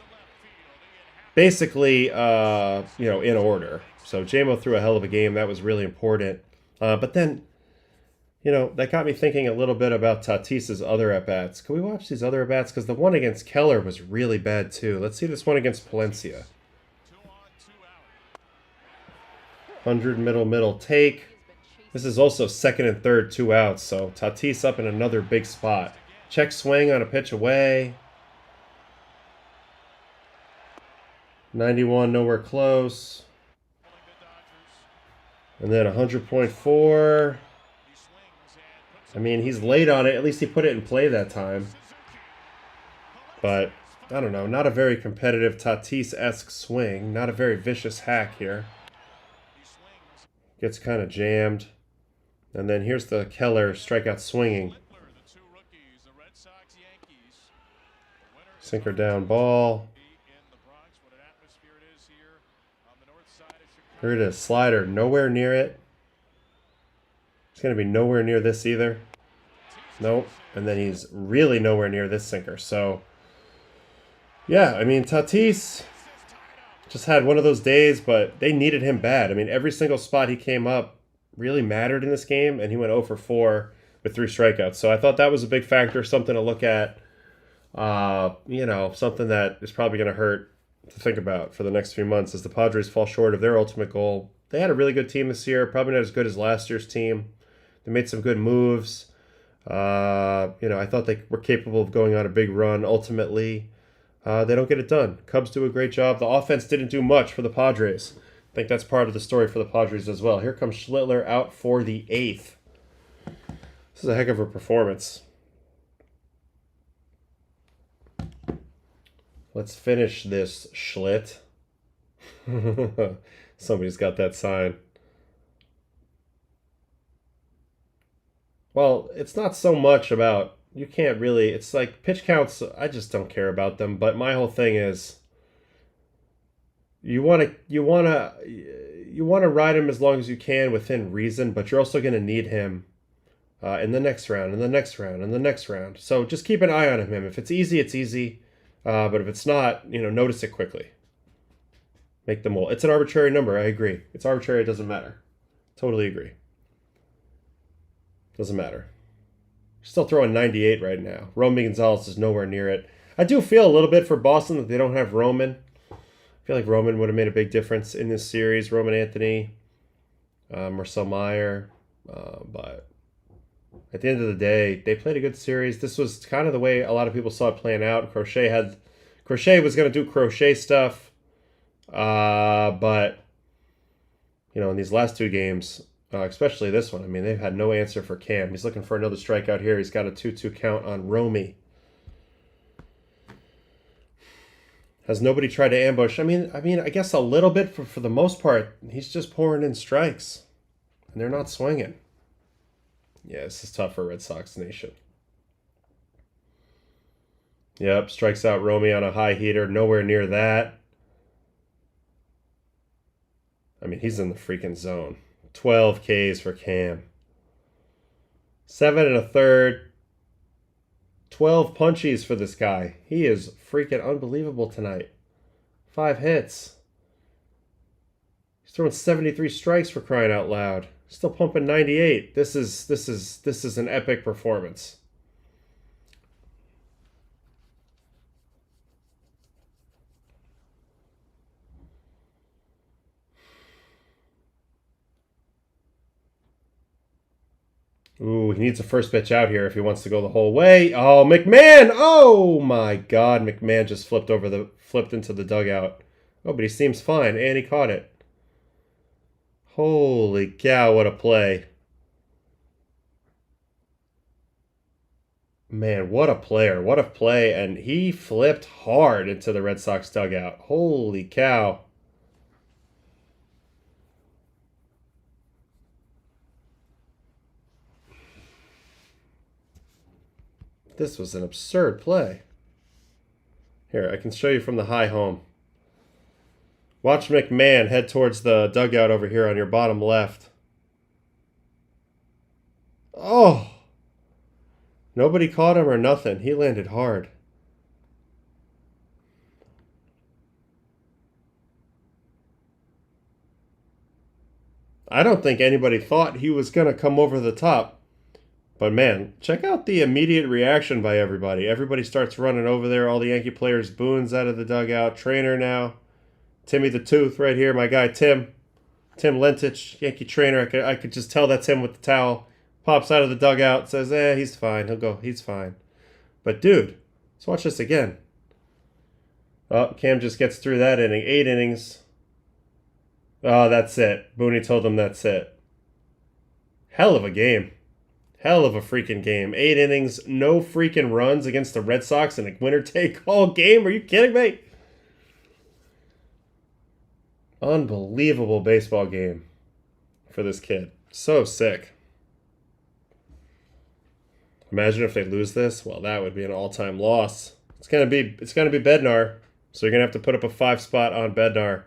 Basically, in order. So J-Mo threw a hell of a game. That was really important. But then, that got me thinking a little bit about Tatis's other at-bats. Can we watch these other at-bats? Because the one against Keller was really bad, too. Let's see this one against Palencia. 100 middle take. This is also 2nd and 3rd, 2 outs. So Tatis up in another big spot. Check swing on a pitch away. 91, nowhere close. And then 100.4. I mean, he's late on it. At least he put it in play that time. But I don't know, not a very competitive Tatis-esque swing. Not a very vicious hack here. Gets kind of jammed. And then here's the Keller strikeout swinging. Schlittler, the two rookies, the Red Sox-Yankees. Sinker down ball. Here it is, slider, nowhere near it. It's going to be nowhere near this either. Nope. And then he's really nowhere near this sinker. So, yeah, I mean, Tatis just had one of those days, but they needed him bad. I mean, every single spot he came up really mattered in this game, and he went 0 for 4 with 3 strikeouts. So I thought that was a big factor, something to look at. You know, something that is probably going to hurt to think about for the next few months as the Padres fall short of their ultimate goal. They had a really good team this year, probably not as good as last year's team. They made some good moves. You know, I thought they were capable of going on a big run. Ultimately, they don't get it done. Cubs do a great job. The offense didn't do much for the Padres. I think that's part of the story for the Padres as well. Here comes Schlittler out for the 8th. This is a heck of a performance. Let's finish this, Schlitt. Somebody's got that sign. Well, it's not so much about, you can't really, it's like pitch counts, I just don't care about them. But my whole thing is, you want to ride him as long as you can within reason, but you're also going to need him in the next round, and the next round, and the next round. So just keep an eye on him. If it's easy, it's easy. But if it's not, you know, notice it quickly. Make them all. It's an arbitrary number. I agree. It's arbitrary. It doesn't matter. Totally agree. Doesn't matter. Still throwing 98 right now. Roman Gonzalez is nowhere near it. I do feel a little bit for Boston that they don't have Roman. I feel like Roman would have made a big difference in this series. Roman Anthony, Marcel Meyer. But at the end of the day, they played a good series. This was kind of the way a lot of people saw it playing out. Crochet was going to do Crochet stuff. But, you know, in these last 2 games, especially this one, I mean, they've had no answer for Cam. He's looking for another strikeout here. He's got a 2-2 count on Romy. Has nobody tried to ambush? I mean, I guess a little bit for the most part. He's just pouring in strikes, and they're not swinging. Yeah, this is tough for Red Sox Nation. Yep, strikes out Romy on a high heater. Nowhere near that. I mean, he's in the freaking zone. 12 Ks for Cam. 7 1/3. 12 punchies for this guy. He is freaking unbelievable tonight. 5 hits. He's throwing 73 strikes for crying out loud. Still pumping 98. This is an epic performance. Ooh, he needs a first pitch out here if he wants to go the whole way. Oh, McMahon! Oh my God, McMahon just flipped into the dugout. Oh, but he seems fine, and he caught it. Holy cow, what a play. Man, what a player. What a play. And he flipped hard into the Red Sox dugout. Holy cow. This was an absurd play. Here, I can show you from the high home. Watch McMahon head towards the dugout over here on your bottom left. Oh! Nobody caught him or nothing. He landed hard. I don't think anybody thought he was going to come over the top. But man, check out the immediate reaction by everybody. Everybody starts running over there. All the Yankee players, Boone's out of the dugout. Trainer now. Timmy the Tooth right here. My guy Tim. Tim Lentich, Yankee trainer. I could just tell that's him with the towel. Pops out of the dugout. Says, he's fine. He'll go. He's fine. But dude, let's watch this again. Oh, Cam just gets through that inning. 8 innings. Oh, that's it. Booney told him that's it. Hell of a game. Hell of a freaking game. 8 innings, no freaking runs against the Red Sox in a winner-take-all game. Are you kidding me? Unbelievable baseball game for this kid. So sick. Imagine if they lose this. Well, that would be an all-time loss. It's gonna be Bednar. So you're gonna have to put up a 5 spot on Bednar.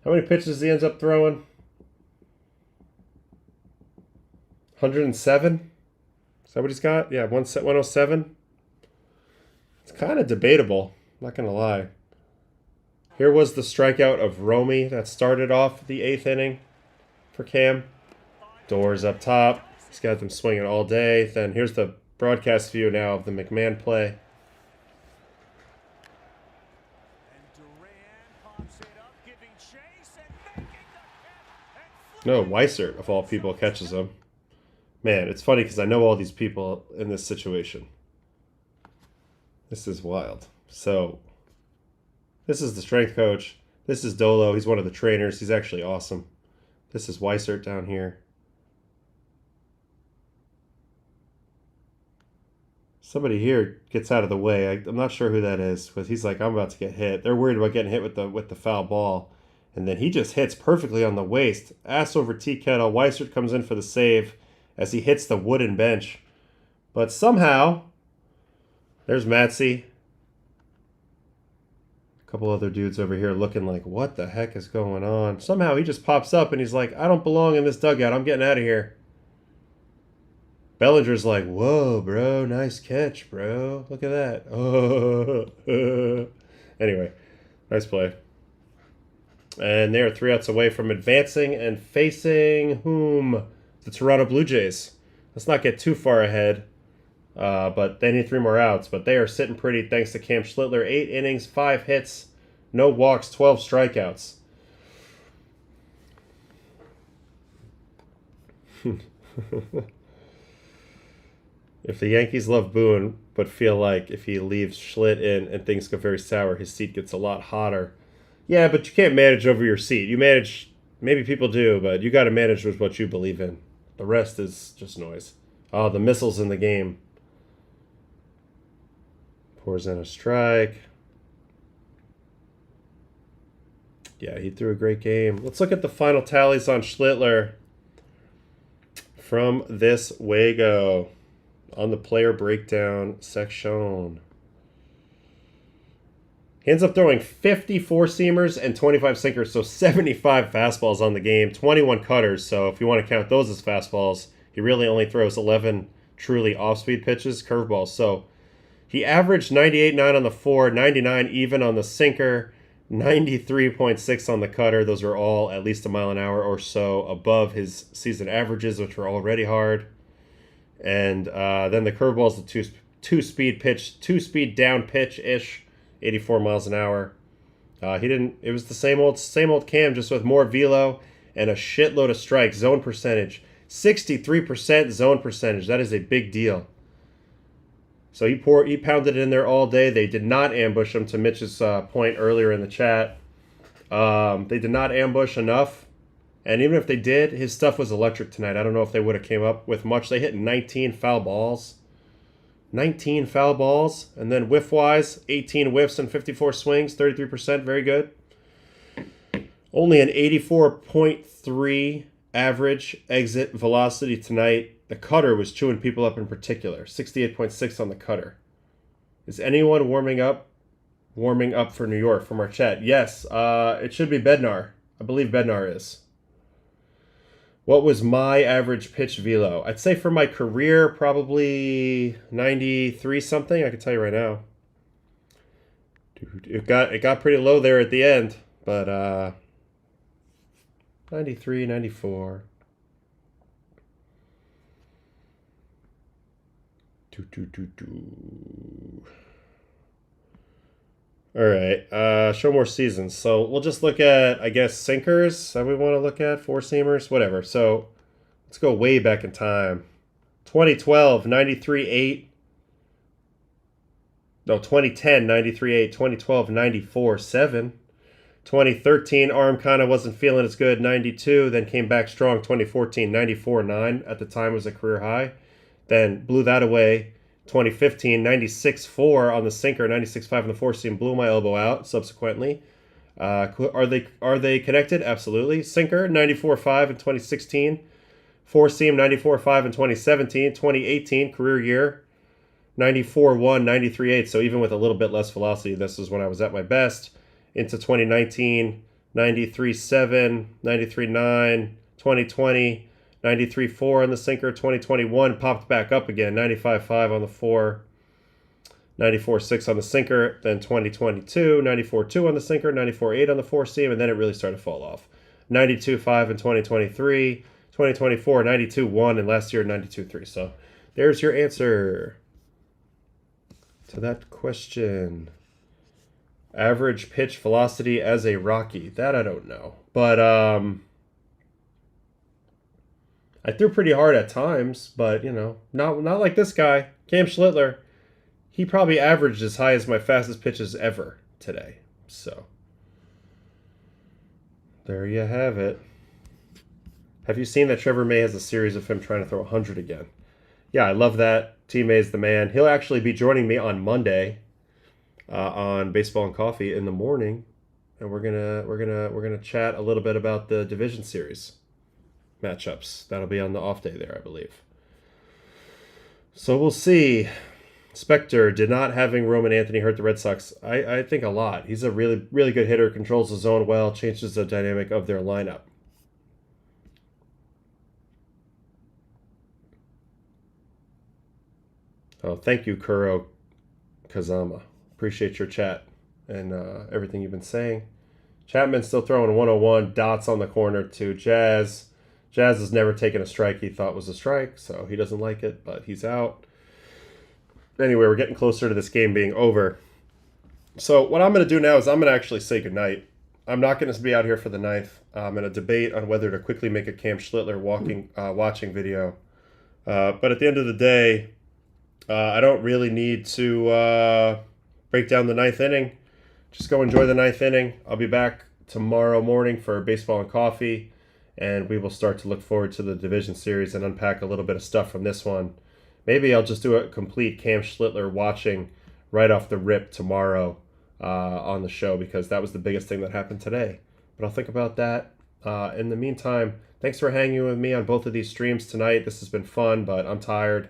How many pitches he ends up throwing? 107? Is that what he's got? Yeah, 107. It's kind of debatable. I'm not gonna lie. Here was the strikeout of Romy that started off the 8th inning for Cam. Doors up top. He's got them swinging all day. Then here's the broadcast view now of the McMahon play. No, Weissert, of all people, catches him. Man, it's funny because I know all these people in this situation. This is wild. So, this is the strength coach. This is Dolo. He's one of the trainers. He's actually awesome. This is Weissert down here. Somebody here gets out of the way. I'm not sure who that is, but he's like, I'm about to get hit. They're worried about getting hit with the foul ball. And then he just hits perfectly on the waist. Ass over tea kettle. Weissert comes in for the save as he hits the wooden bench. But somehow, there's Matsy. A couple other dudes over here looking like, what the heck is going on? Somehow he just pops up and he's like, I don't belong in this dugout. I'm getting out of here. Bellinger's like, whoa, bro. Nice catch, bro. Look at that. Oh. Anyway, nice play. And they are 3 outs away from advancing and facing whom? The Toronto Blue Jays. Let's not get too far ahead, but they need 3 more outs. But they are sitting pretty thanks to Cam Schlittler. 8 innings, 5 hits, no walks, 12 strikeouts. If the Yankees love Boone, but feel like if he leaves Schlitt in and things go very sour, his seat gets a lot hotter. Yeah, but you can't manage over your seat. You manage, maybe people do, but you got to manage with what you believe in. The rest is just noise. Oh, the missiles in the game. Pours in a strike. Yeah, he threw a great game. Let's look at the final tallies on Schlittler from this Wago on the player breakdown section. He ends up throwing 50 four-seamers and 25 sinkers, so 75 fastballs on the game, 21 cutters. So if you want to count those as fastballs, he really only throws 11 truly off-speed pitches, curveballs. So he averaged 98.9 on the 4, 99 even on the sinker, 93.6 on the cutter. Those are all at least a mile an hour or so above his season averages, which were already hard. And then the curveball is the two-speed pitch, two-speed down pitch-ish. 84 miles an hour. It was the same old Cam, just with more velo and a shitload of strikes. Zone percentage, 63% zone percentage. That is a big deal. So he pounded it in there all day. They did not ambush him, to Mitch's point earlier in the chat. They did not ambush enough. And even if they did, his stuff was electric tonight. I don't know if they would have came up with much. They hit 19 foul balls. 19 foul balls, and then whiff-wise, 18 whiffs and 54 swings, 33%, very good. Only an 84.3 average exit velocity tonight. The cutter was chewing people up in particular, 68.6 on the cutter. Is anyone warming up for New York from our chat? Yes, it should be Bednar. I believe Bednar is. What was my average pitch velo? I'd say for my career, probably 93 something. I can tell you right now. Dude, it got pretty low there at the end, but 93, 94. All right, show more seasons. So we'll just look at, I guess, sinkers that we want to look at, four-seamers, whatever. So let's go way back in time. 2012, 93.8. No, 2010, 93.8. 2012, 94.7. 2013, arm kind of wasn't feeling as good, 92. Then came back strong, 2014, 94.9. At the time was a career high. Then blew that away. 2015, 96.4 on the sinker, 96.5 on the four seam. Blew my elbow out subsequently. Are they connected? Absolutely. Sinker, 94.5 in 2016. Four seam, 94.5 in 2017. 2018, career year, 94.1, 93.8. So even with a little bit less velocity, this is when I was at my best. Into 2019, 93.7, 93.9, 2020, 93.4 on the sinker. 2021 popped back up again, 95.5 on the four, 94.6 on the sinker. Then 2022, 94.2 on the sinker, 94.8 on the four seam, and then it really started to fall off. 92.5 in 2023, 2024, 92.1, and last year 92.3. So there's your answer to that question. Average pitch velocity as a Rocky. That I don't know. But I threw pretty hard at times, but you know, not like this guy, Cam Schlittler. He probably averaged as high as my fastest pitches ever today. So there you have it. Have you seen that Trevor May has a series of him trying to throw 100 again? Yeah, I love that. T May's the man. He'll actually be joining me on Monday on Baseball and Coffee in the morning, and we're gonna chat a little bit about the division series matchups. That'll be on the off day there, I believe. So we'll see. Spectre, did not having Roman Anthony hurt the Red Sox? I think a lot. He's a really, really good hitter, controls the zone well, changes the dynamic of their lineup. Oh, thank you, Kuro Kazama. Appreciate your chat and everything you've been saying. Chapman's still throwing 101, dots on the corner to Jazz. Jazz has never taken a strike he thought was a strike, so he doesn't like it, but he's out. Anyway, we're getting closer to this game being over. So what I'm going to do now is I'm going to actually say goodnight. I'm not going to be out here for the ninth. I'm going to debate on whether to quickly make a Cam Schlittler watching video. But at the end of the day, I don't really need to break down the ninth inning. Just go enjoy the ninth inning. I'll be back tomorrow morning for Baseball and Coffee, and we will start to look forward to the division series and unpack a little bit of stuff from this one. Maybe I'll just do a complete Cam Schlittler watching right off the rip tomorrow on the show, because that was the biggest thing that happened today. But I'll think about that. In the meantime, thanks for hanging with me on both of these streams tonight. This has been fun, but I'm tired.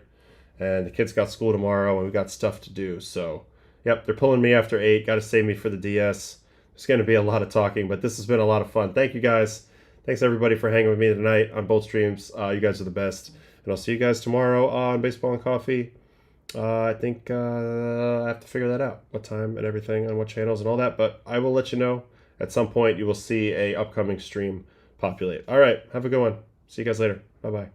And the kids got school tomorrow, and we've got stuff to do. So, yep, they're pulling me after 8. Got to save me for the DS. There's going to be a lot of talking, but this has been a lot of fun. Thank you, guys. Thanks, everybody, for hanging with me tonight on both streams. You guys are the best. And I'll see you guys tomorrow on Baseball and Coffee. I think I have to figure that out, what time and everything, on what channels and all that. But I will let you know. At some point, you will see a upcoming stream populate. All right, have a good one. See you guys later. Bye-bye.